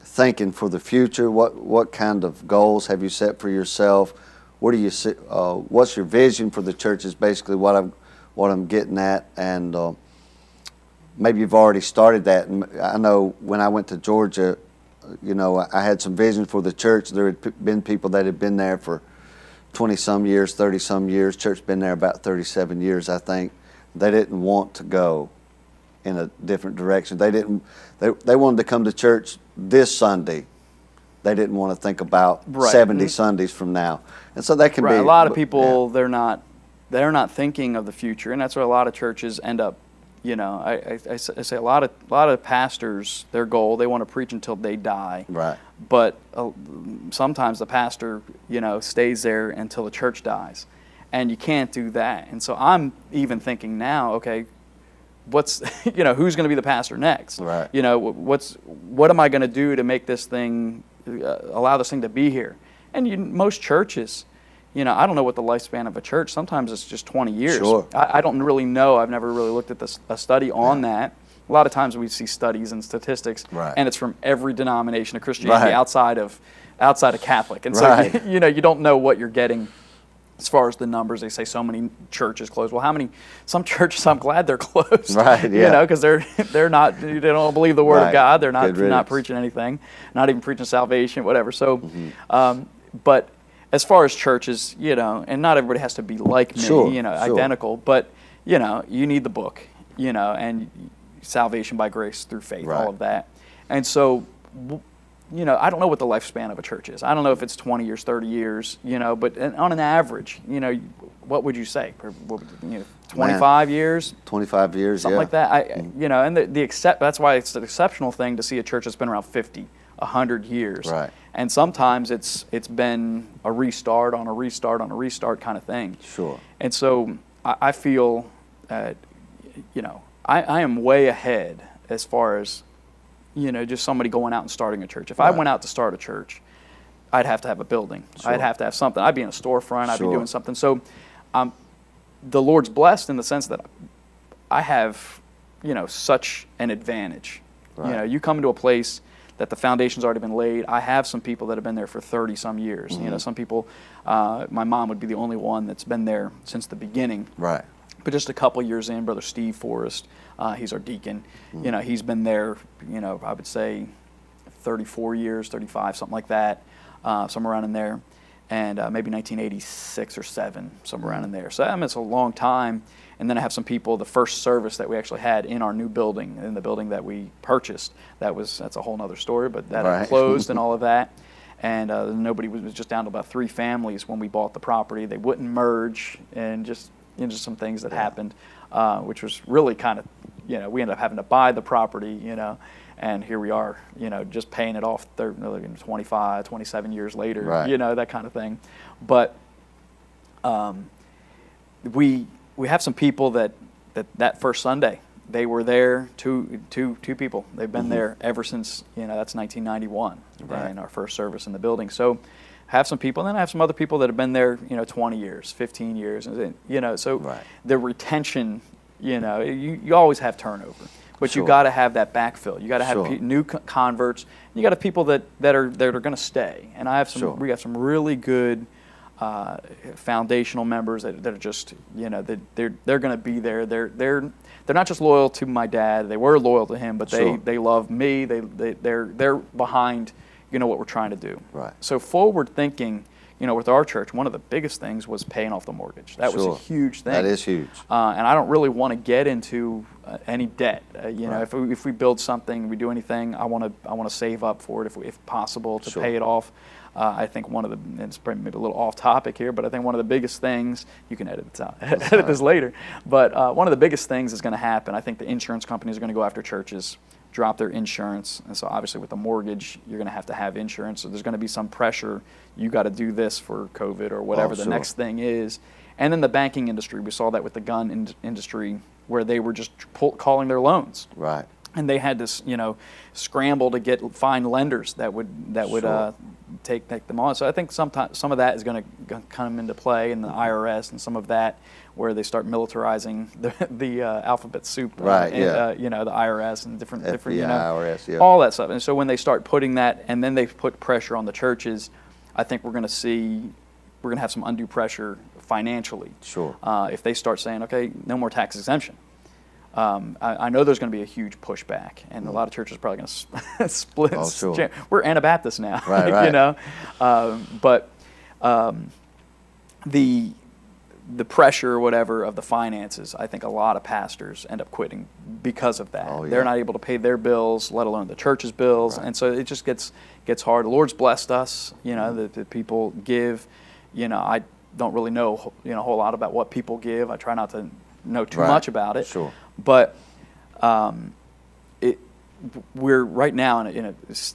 thinking for the future? What kind of goals have you set for yourself? What do you see? What's your vision for the church? Is basically what I'm getting at, and maybe you've already started that. And I know when I went to Georgia, I had some vision for the church. There had been people that had been there for 20-some years, 30-some years. Church been there about 37 years, I think. They didn't want to go in a different direction. They wanted to come to church this Sunday. They didn't want to think about 70 Sundays from now. And so that can be a lot of people. They're not thinking of the future, and that's where a lot of churches end up. I say a lot of pastors, their goal, they want to preach until they die. Right. But sometimes the pastor stays there until the church dies, and you can't do that. And so I'm even thinking now, okay, what's who's going to be the pastor next? Right. What am I going to do to make this thing allow this thing to be here? And most churches, I don't know what the lifespan of a church. Sometimes it's just 20 years. Sure. I don't really know. I've never really looked at a study on that. A lot of times we see studies and statistics, and it's from every denomination of Christianity outside of Catholic. And so you don't know what you're getting as far as the numbers. They say so many churches closed. Well, how many? Some churches, I'm glad they're closed. Right. Yeah. Because they're not. They don't believe the Word of God. They're not preaching anything. Not even preaching salvation. Whatever. So, but as far as churches, and not everybody has to be like me, Sure. identical, but, you need the book, and salvation by grace through faith, Right. all of that. And so, I don't know what the lifespan of a church is. I don't know if it's 20 years, 30 years, but on an average, what would you say? 25 years? 25 years, something like that. And that's why it's an exceptional thing to see a church that's been around 50, 100 years. Right. And sometimes it's been a restart on a restart on a restart kind of thing. Sure. And so I feel, I am way ahead as far as, just somebody going out and starting a church. If I went out to start a church, I'd have to have a building. Sure. I'd have to have something. I'd be in a storefront. I'd be Sure. doing something. So the Lord's blessed in the sense that I have, such an advantage. Right. You come into a place that the foundation's already been laid. I have some people that have been there for 30 some years. Mm-hmm. Some people, my mom would be the only one that's been there since the beginning. Right. But just a couple years in, Brother Steve Forrest, he's our deacon. Mm-hmm. He's been there, I would say 34 years, 35, something like that, somewhere around in there. And maybe 1986 or 7, somewhere around in there. So it's a long time. And then I have some people, the first service that we actually had in our new building, in the building that we purchased, that's a whole nother story, but that had closed and all of that. And nobody was just down to about 3 families when we bought the property. They wouldn't merge, and just some things that happened, which was really kind of, we ended up having to buy the property, and here we are, just paying it off 25, 27 years later, that kind of thing. But we have some people that first Sunday, they were there, two people. They've been there ever since, that's 1991, in our first service in the building. So have some people, and then I have some other people that have been there, 20 years, 15 years, so the retention, you always have turnover. But you got to have that backfill. You got to have new converts. You got to have people that are going to stay. And I have we have some really good foundational members that are just they're going to be there. They're not just loyal to my dad. They were loyal to him, but they love me. They're behind what we're trying to do. Right. So forward thinking. With our church, one of the biggest things was paying off the mortgage. That was a huge thing. That is huge. And I don't really want to get into any debt. If we build something, we do anything, I want to save up for it if possible to pay it off. I think and it's probably maybe a little off topic here, but I think one of the biggest things, you can edit this out, edit this later, but one of the biggest things is going to happen. I think the insurance companies are going to go after churches, drop their insurance, and so obviously with the mortgage, you're going to have insurance, so there's going to be some pressure. You got to do this for COVID or whatever the next thing is. And then the banking industry, we saw that with the gun industry, where they were just calling their loans. Right. And they had to, scramble to find lenders that would take them on. So I think some of that is going to come into play in the IRS, and some of that where they start militarizing the alphabet soup. The IRS and different IRS, all that stuff. And so when they start putting that, and then they put pressure on the churches, I think we're going to have some undue pressure financially. Sure. If they start saying, okay, no more tax exemption. I know there's going to be a huge pushback, and a lot of churches are probably going to split. Oh, sure. We're Anabaptists now, right. But the pressure or whatever of the finances, I think a lot of pastors end up quitting because of that. Oh, yeah. They're not able to pay their bills, let alone the church's bills, and so it just gets hard. The Lord's blessed us, the people give. I don't really know a whole lot about what people give. I try not to know too much about it. Sure. But we're right now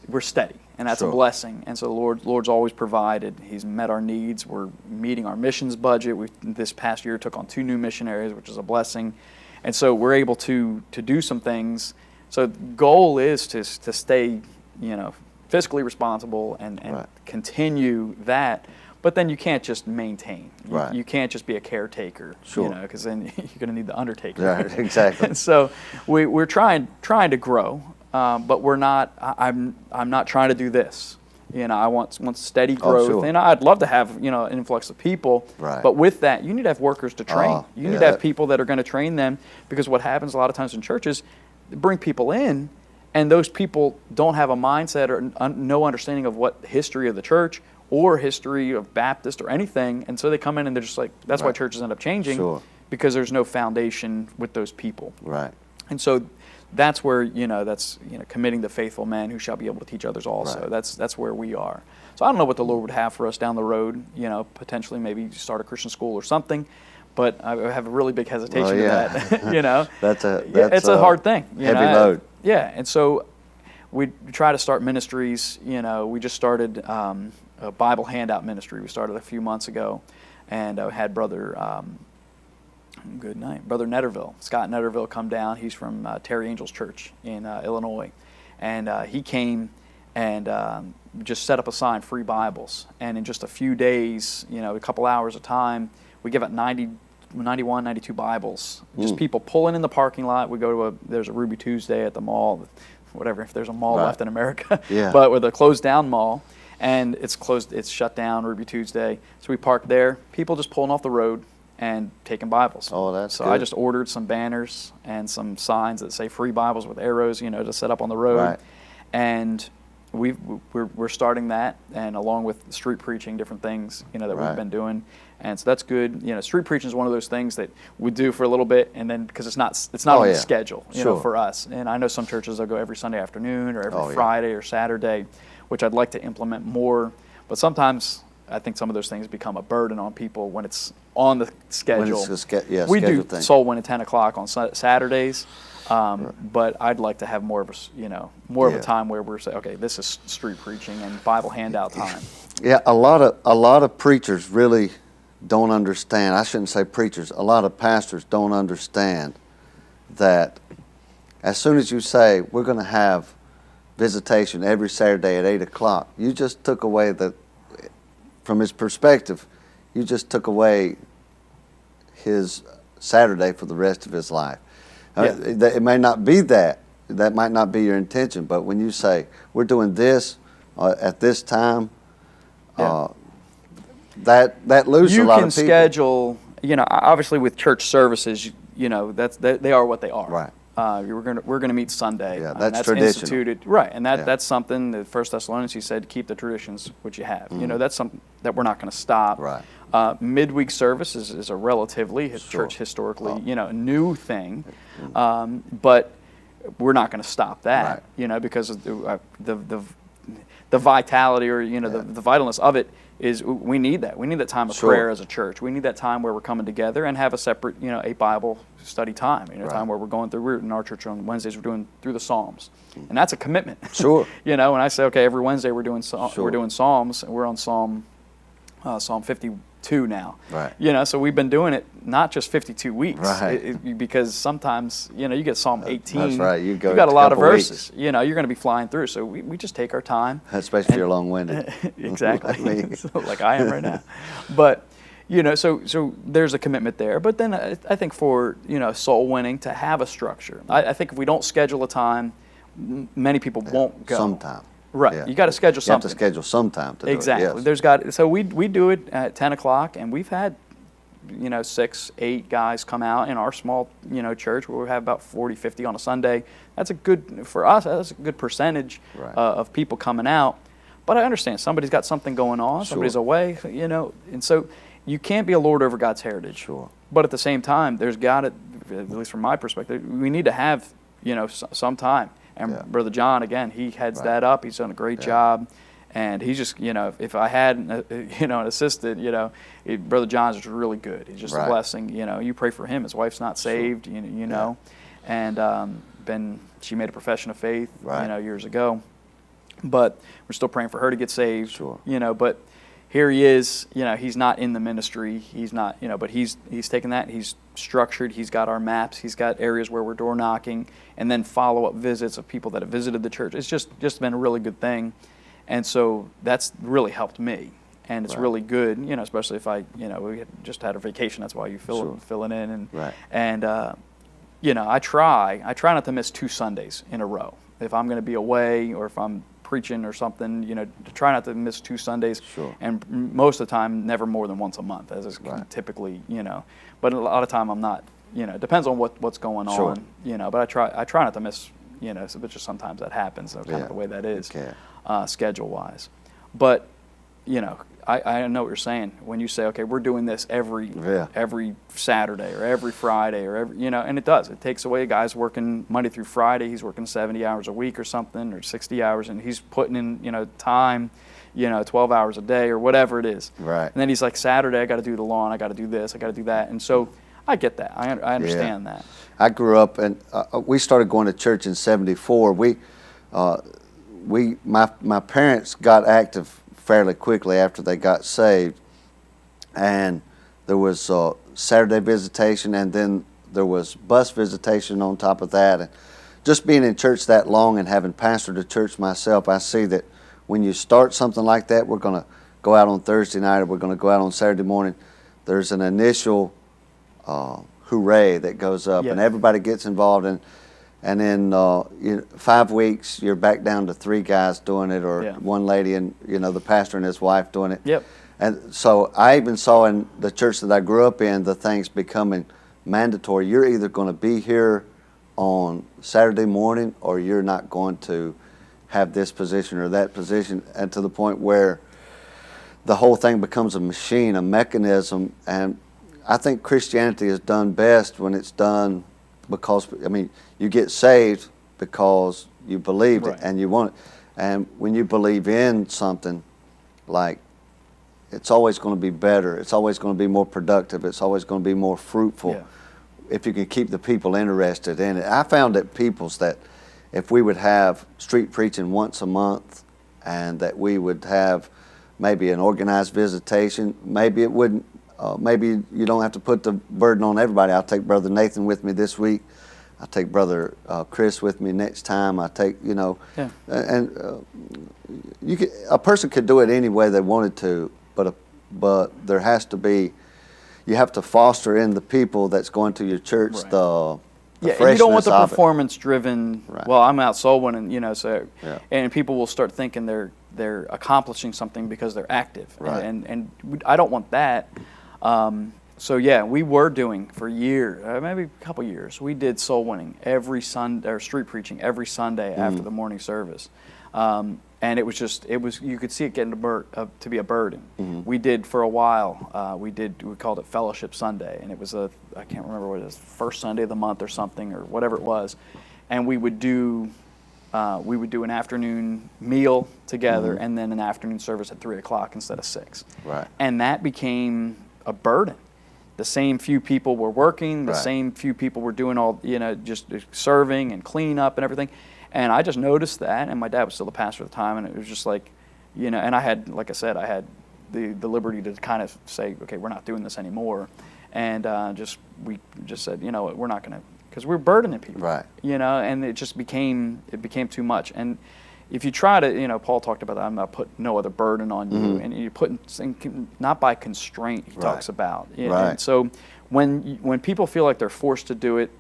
we're steady, and that's a blessing. And so the Lord's always provided. He's met our needs. We're meeting our missions budget. We this past year took on 2 new missionaries, which is a blessing. And so we're able to do some things. So the goal is to stay fiscally responsible and continue that. But then you can't just maintain. You can't just be a caretaker, because then you're going to need the undertaker. Right, exactly. And so we're trying to grow, but we're not. I'm not trying to do this. I want steady growth, and I'd love to have an influx of people. Right. But with that, you need to have workers to train. You need to have people that are going to train them, because what happens a lot of times in churches, they bring people in, and those people don't have a mindset or no understanding of what the history of the church or history of Baptist or anything, and so they come in and they're just like, that's why churches end up changing, because there's no foundation with those people. Right. And so that's where, that's committing the faithful men who shall be able to teach others also. Right. That's where we are. So I don't know what the Lord would have for us down the road, potentially maybe start a Christian school or something, but I have a really big hesitation to that, That's it's a hard thing. Heavy load. Yeah, and so we try to start ministries. We just started a Bible handout ministry. We started a few months ago, and I had Brother Netterville, Scott Netterville, come down. He's from Terry Angel's Church in Illinois, and he came and just set up a sign, free Bibles, and in just a few days, a couple hours of time, we give out 91, 92 Bibles. Just people pulling in the parking lot. We go to there's a Ruby Tuesday at the mall, whatever, if there's a mall left in America, but with a closed down mall, and it's shut down, Ruby Tuesday. So we park there, people just pulling off the road and taking Bibles. Oh, that's so good. I just ordered some banners and some signs that say free Bibles with arrows, to set up on the road. Right. And we're starting that, and along with street preaching, different things, that we've been doing. And so that's good. Street preaching is one of those things that we do for a little bit, and then because it's not on the schedule, for us. And I know some churches will go every Sunday afternoon or every Friday or Saturday, which I'd like to implement more. But sometimes I think some of those things become a burden on people when it's on the schedule. When it's we do thing. soul win at 10 o'clock on Saturdays. But I'd like to have more of a time where we're saying, okay, this is street preaching and Bible handout time. Yeah, a lot of preachers really don't understand. I shouldn't say preachers. A lot of pastors don't understand that as soon as you say we're going to have visitation every Saturday at 8 o'clock, you just took away from his perspective, you just took away his Saturday for the rest of his life. It may not be that might not be your intention, but when you say we're doing this at this time, that loses a lot of people. You can schedule, obviously with church services, they are what they are. Right. We're gonna meet Sunday. Yeah, that's traditional. instituted. Right, and that's something that 1 Thessalonians, he said, keep the traditions which you have. That's something that we're not going to stop. Right. Midweek service is a relatively church historically new thing, but we're not going to stop that. Right. Because of the vitality or the vitalness of it is we need that. We need that time of prayer as a church. We need that time where we're coming together and have a separate a Bible study time. Time where we're going through. We're in our church on Wednesdays. We're doing through the Psalms, and that's a commitment. Sure. When I say okay, every Wednesday we're doing Psalms, and we're on Psalm 52 now. Right. So we've been doing it not just 52 weeks. Right. because sometimes you get Psalm 18. That's right. You got a lot of verses. You're going to be flying through. So we just take our time. Especially if you're long-winded. Exactly. Like I am right now. But so there's a commitment there. But then I think for soul winning to have a structure. I think if we don't schedule a time, many people won't go. Sometime. Right. Yeah. You got to schedule something. You have to schedule some time to exactly. do it. Yes. So we do it at 10 o'clock, and we've had 6, 8 guys come out in our small church where we have about 40, 50 on a Sunday. That's a good for us. That's a good percentage of people coming out. But I understand somebody's got something going on. Somebody's away. And so you can't be a lord over God's heritage. Sure. But at the same time, there's got to, at least from my perspective, we need to have some time. And Brother John, again, he heads that up. He's done a great job. And he's just, if I had, an assistant, Brother John's just really good. He's just a blessing. You pray for him. His wife's not saved, and she made a profession of faith, years ago. But we're still praying for her to get saved. Sure. But here he is. He's not in the ministry. He's not, but he's taken that. He's structured. He's got our maps. He's got areas where we're door knocking, and then follow-up visits of people that have visited the church. It's just been a really good thing. And so that's really helped me, and it's really good, especially if we just had a vacation. That's why you filling in, and I try not to miss 2 Sundays in a row. If I'm going to be away or if I'm preaching or something, to try not to miss 2 Sundays, and most of the time, never more than once a month, as is typically, But a lot of time I'm not, it depends on what's going on, But I try not to miss, but just sometimes that happens. That's kind of the way that is. Schedule-wise. But I know what you're saying when you say, okay, we're doing this every Saturday or every Friday or and it does. It takes away a guy's working Monday through Friday. He's working 70 hours a week or something, or 60 hours, and he's putting in, time, 12 hours a day or whatever it is. Right. And then he's like, Saturday, I got to do the lawn, I got to do this, I got to do that. And so I get that. I understand that. I grew up, and we started going to church in '74. My parents got active fairly quickly after they got saved, and there was Saturday visitation, and then there was bus visitation on top of that. And just being in church that long and having pastored a church myself, I see that when you start something like that, we're going to go out on Thursday night or we're going to go out on Saturday morning, there's an initial hooray that goes up, and everybody gets involved, and then 5 weeks you're back down to 3 guys doing it, or one lady and the pastor and his wife doing it. Yep. And so I even saw in the church that I grew up in the things becoming mandatory. You're either going to be here on Saturday morning or you're not going to have this position or that position, and to the point where the whole thing becomes a machine, a mechanism. And I think Christianity is done best when it's done because, you get saved because you believed it and you want it. And when you believe in something, like, it's always going to be better. It's always going to be more productive. It's always going to be more fruitful if you can keep the people interested in it. I found at People's that if we would have street preaching once a month, and that we would have maybe an organized visitation, maybe it wouldn't, maybe you don't have to put the burden on everybody. I'll take Brother Nathan with me this week. I'll take Brother Chris with me next time. I take, and a person could do it any way they wanted to, but there has to be, you have to foster in the people that's going to your church the and you don't want the performance-driven. Right. Well, I'm out soul winning, and people will start thinking they're accomplishing something because they're active, and I don't want that. So we were doing for years, maybe a couple years. We did soul winning every Sunday, or street preaching every Sunday after the morning service, and it was you could see it getting to be a burden. We did for a while. We called it Fellowship Sunday, and it was I can't remember what it was, first Sunday of the month or something, or whatever it was, and we would do an afternoon meal together, and then an afternoon service at 3:00 instead of 6. Right. And that became a burden. The same few people were working, the same few people were doing all, just serving and clean up and everything. And I just noticed that, and my dad was still the pastor at the time, and it was just like, and I had, like I said, I had the liberty to kind of say, okay, we're not doing this anymore. And we just said, we're not going to, because we're burdening people. Right. And it just became too much. And if you try to, Paul talked about that, I'm not putting no other burden on you, and you're putting, not by constraint, he talks about. And so when people feel like they're forced to do it,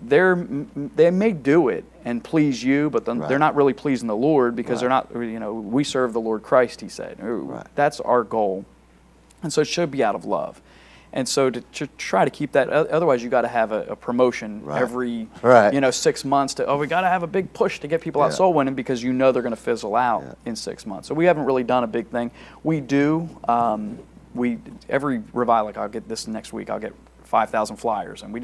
they may do it and please you, but then they're not really pleasing the Lord, because they're not, we serve the Lord Christ, he said. That's our goal. And so it should be out of love. And so to try to keep that, otherwise you got to have a promotion every 6 months we got to have a big push to get people out soul winning, because they're going to fizzle out in 6 months. So we haven't really done a big thing. We do, every revival, like I'll get this next week, I'll get 5,000 flyers, and we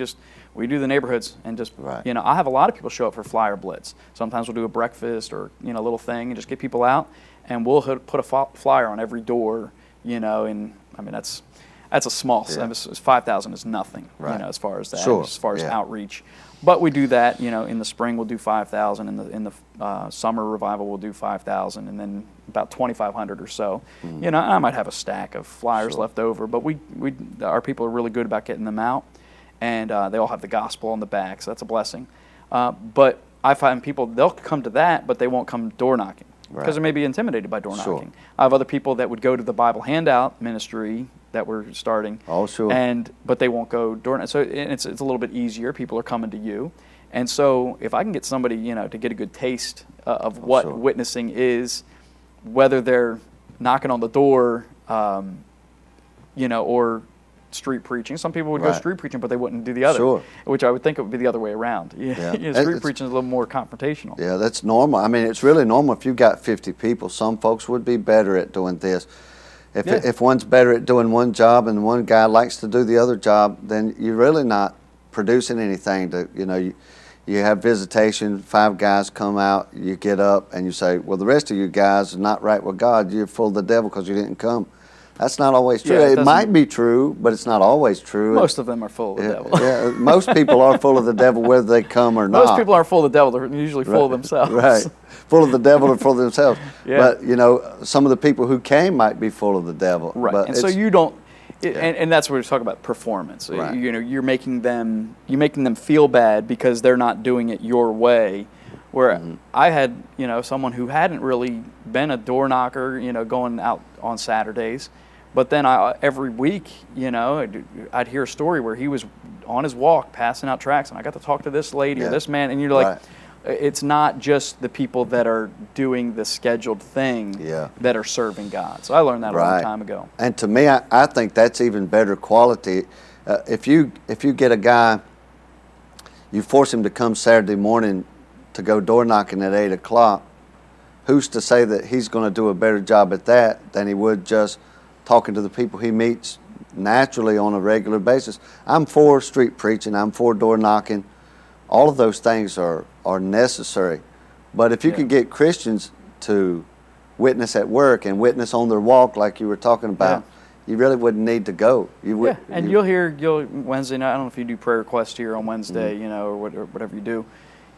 do the neighborhoods, and just I have a lot of people show up for flyer blitz. Sometimes we'll do a breakfast or a little thing and just get people out, and we'll put a flyer on every door, and that's a small, 5,000 is nothing, as far as that, as far as outreach. But we do that, in the spring we'll do 5,000, in the summer revival we'll do 5,000, and then about 2,500 or so. I might have a stack of flyers left over, but our people are really good about getting them out, and they all have the gospel on the back, so that's a blessing. But I find people, they'll come to that, but they won't come door knocking, because they may be intimidated by door knocking. I have other people that would go to the Bible handout ministry that we're starting. But they won't go door knocking. So it's a little bit easier. People are coming to you. And so if I can get somebody, to get a good taste of what witnessing is, whether they're knocking on the door, or street preaching. Some people would go street preaching, but they wouldn't do the other, which I would think it would be the other way around. Street preaching is a little more confrontational. Yeah, that's normal. It's really normal if you've got 50 people. Some folks would be better at doing this. If one's better at doing one job and one guy likes to do the other job, then you're really not producing anything. You have visitation, 5 guys come out, you get up and you say, well, the rest of you guys are not right with God. You're full of the devil because you didn't come. That's not always true. Yeah, it might be true, but it's not always true. Most of them are full of the devil. Yeah, most people are full of the devil whether they come or not. Most people aren't full of the devil. They're usually full of themselves. Right. Full of the devil or full of themselves. Yeah. But, some of the people who came might be full of the devil. Right. But and so you don't, and that's what we're talking about, performance. Right. You're making them feel bad because they're not doing it your way. Where I had, someone who hadn't really been a door knocker, going out on Saturdays. But then every week, I'd hear a story where he was on his walk passing out tracts, and I got to talk to this lady or this man, and you're like, it's not just the people that are doing the scheduled thing that are serving God. So I learned that a long time ago. And to me, I think that's even better quality. If you get a guy, you force him to come Saturday morning to go door knocking at 8 o'clock, who's to say that he's going to do a better job at that than he would just talking to the people he meets naturally on a regular basis? I'm for street preaching. I'm for door knocking. All of those things are necessary. But if you could get Christians to witness at work and witness on their walk like you were talking about, you really wouldn't need to go. You'll hear Wednesday night, I don't know if you do prayer requests here on Wednesday, or whatever you do.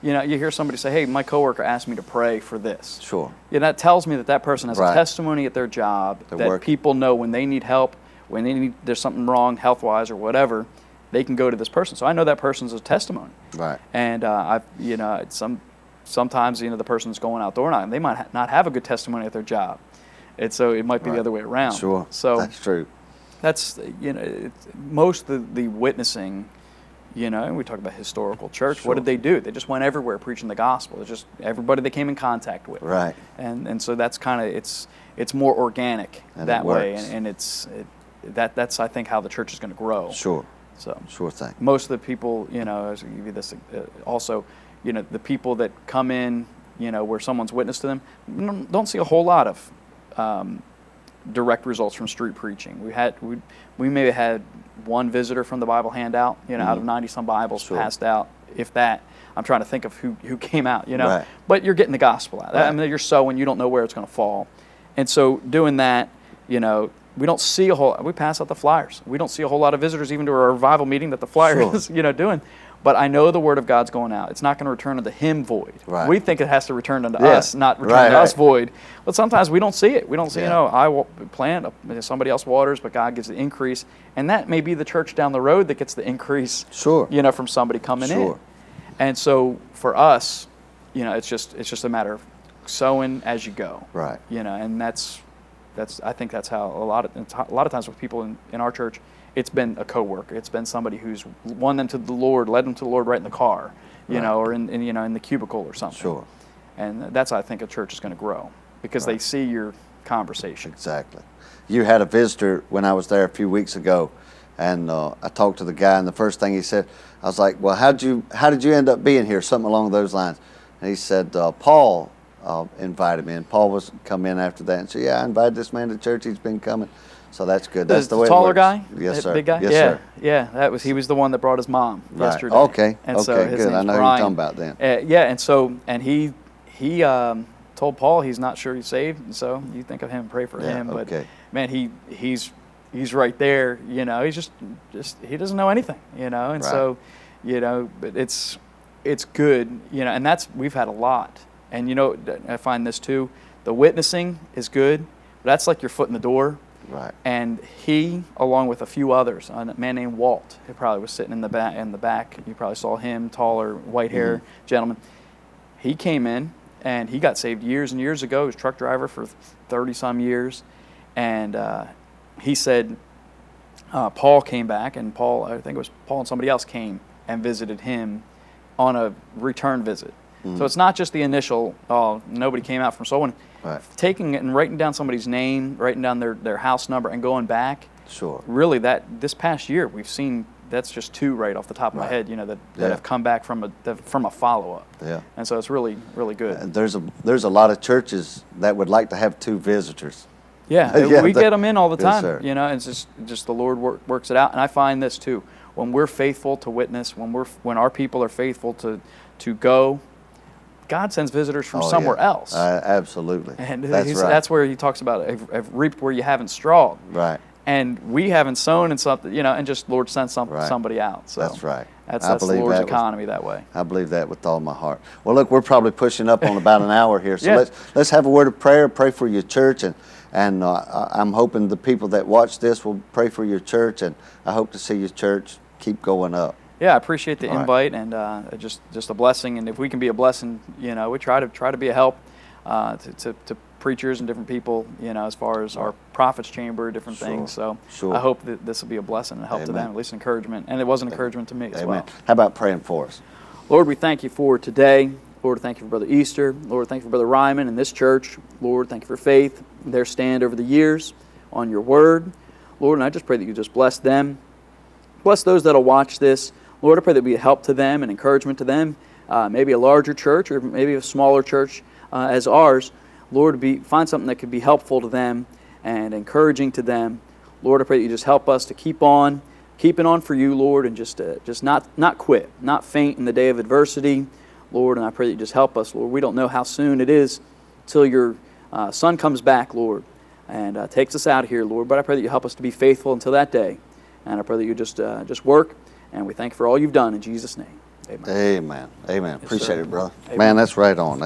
You hear somebody say, hey, my coworker asked me to pray for this. Sure. That tells me that person has a testimony at their job, that people know when they need help, when there's something wrong health-wise or whatever, they can go to this person. So I know that person's a testimony. Right. And sometimes the person's going out door knocking, they might not have a good testimony at their job. And so it might be the other way around. Sure. So that's true. That's, most of the witnessing, and we talk about historical church. Sure. What did they do? They just went everywhere preaching the gospel. It's just everybody they came in contact with. Right. And so that's kind of, it's more organic that way. And that's I think how the church is going to grow. Sure. So sure thing. Most of the people, as I give you this, also, the people that come in, where someone's witness to them, don't see a whole lot of direct results from street preaching. We may have had one visitor from the Bible handout, out of 90-some Bibles passed out, if that. I'm trying to think of who came out, Right. But you're getting the gospel out. Right. I mean, you're sowing, you don't know where it's going to fall. And so doing that, we don't see we pass out the flyers. We don't see a whole lot of visitors even to a revival meeting that the flyer is, doing. But I know the word of God's going out. It's not going to return unto him void. Right. We think it has to return unto us, not return to us void. But sometimes we don't see it. We don't see, I will plant, somebody else waters, but God gives the increase. And that may be the church down the road that gets the increase, from somebody coming in. And so for us, it's just a matter of sowing as you go. Right. And that's I think that's how a lot of times with people in our church, it's been a coworker. It's been somebody who's won them to the Lord, led them to the Lord right in the car, or in the cubicle or something. Sure. And that's how I think a church is going to grow, because they see your conversation. Exactly. You had a visitor when I was there a few weeks ago, and I talked to the guy, and the first thing he said, I was like, well, how did you end up being here? Something along those lines. And he said, Paul invited me, and Paul was come in after that and said, I invited this man to church. He's been coming. So that's good. That's the way it works. Taller guy? Yes, sir. Big guy? Yes, sir. Yeah, he was the one that brought his mom yesterday. Okay. And so his good. I know who you're talking about then. And he told Paul he's not sure he's saved, and so you think of him, pray for him. Okay. But man, he's right there. He's just he doesn't know anything. And so but it's good. And we've had a lot. And I find this too. The witnessing is good. But that's like your foot in the door. Right. And he, along with a few others, a man named Walt, who probably was sitting in the back. You probably saw him, taller, white hair gentleman. He came in and he got saved years and years ago. He was a truck driver for 30-some years. And he said Paul came back, and I think it was Paul and somebody else came and visited him on a return visit. Mm-hmm. So it's not just the initial, nobody came out from someone. Right. Taking it and writing down somebody's name, writing down their house number, and going back. Sure. Really, this past year we've seen, that's just 2 right off the top of my head. That have come back from a follow up. Yeah. And so it's really, really good. And there's a lot of churches that would like to have 2 visitors. Yeah, Yeah, we get them in all the yes, time, sir. you know, and it's just the Lord works it out. And I find this too, when we're faithful to witness, when our people are faithful to go, God sends visitors from somewhere else. Absolutely. And that's where he talks about, have reaped where you haven't strawed. right. And we haven't sown in something, you know, and just Lord sent Right. somebody out. So That's right. That's I the believe Lord's that economy that way. I believe that with all my heart. Well, look, we're probably pushing up on about an hour here, so Yeah. let's have a word of prayer. Pray for your church, and I'm hoping the people that watch this will pray for your church, and I hope to see your church keep going up. Yeah, I appreciate the All right. invite, and just a blessing. And if we can be a blessing, you know, we try to be a help to preachers and different people, you know, as far as our prophets chamber, different Sure. things. So Sure. I hope that this will be a blessing and help to Amen. them, at least encouragement. And it was an encouragement to me as Amen. well. How about praying for us? Lord, we thank you for today. Lord, thank you for Brother Easter. Lord, thank you for Brother Ryman and this church. Lord, thank you for faith, their stand over the years on your word. Lord, and I just pray that you just bless them. Bless those that will watch this. Lord, I pray that be a help to them and encouragement to them. Maybe a larger church or maybe a smaller church as ours. Lord, find something that could be helpful to them and encouraging to them. Lord, I pray that you just help us to keep on, keeping on for you, Lord, and just not quit, not faint in the day of adversity, Lord. And I pray that you just help us, Lord. We don't know how soon it is till your Son comes back, Lord, and takes us out of here, Lord. But I pray that you help us to be faithful until that day. And I pray that you just work. And we thank you for all you've done in Jesus' name. Amen. Amen. Amen. Yes, Appreciate sir. it, brother. Amen. Man, that's right on.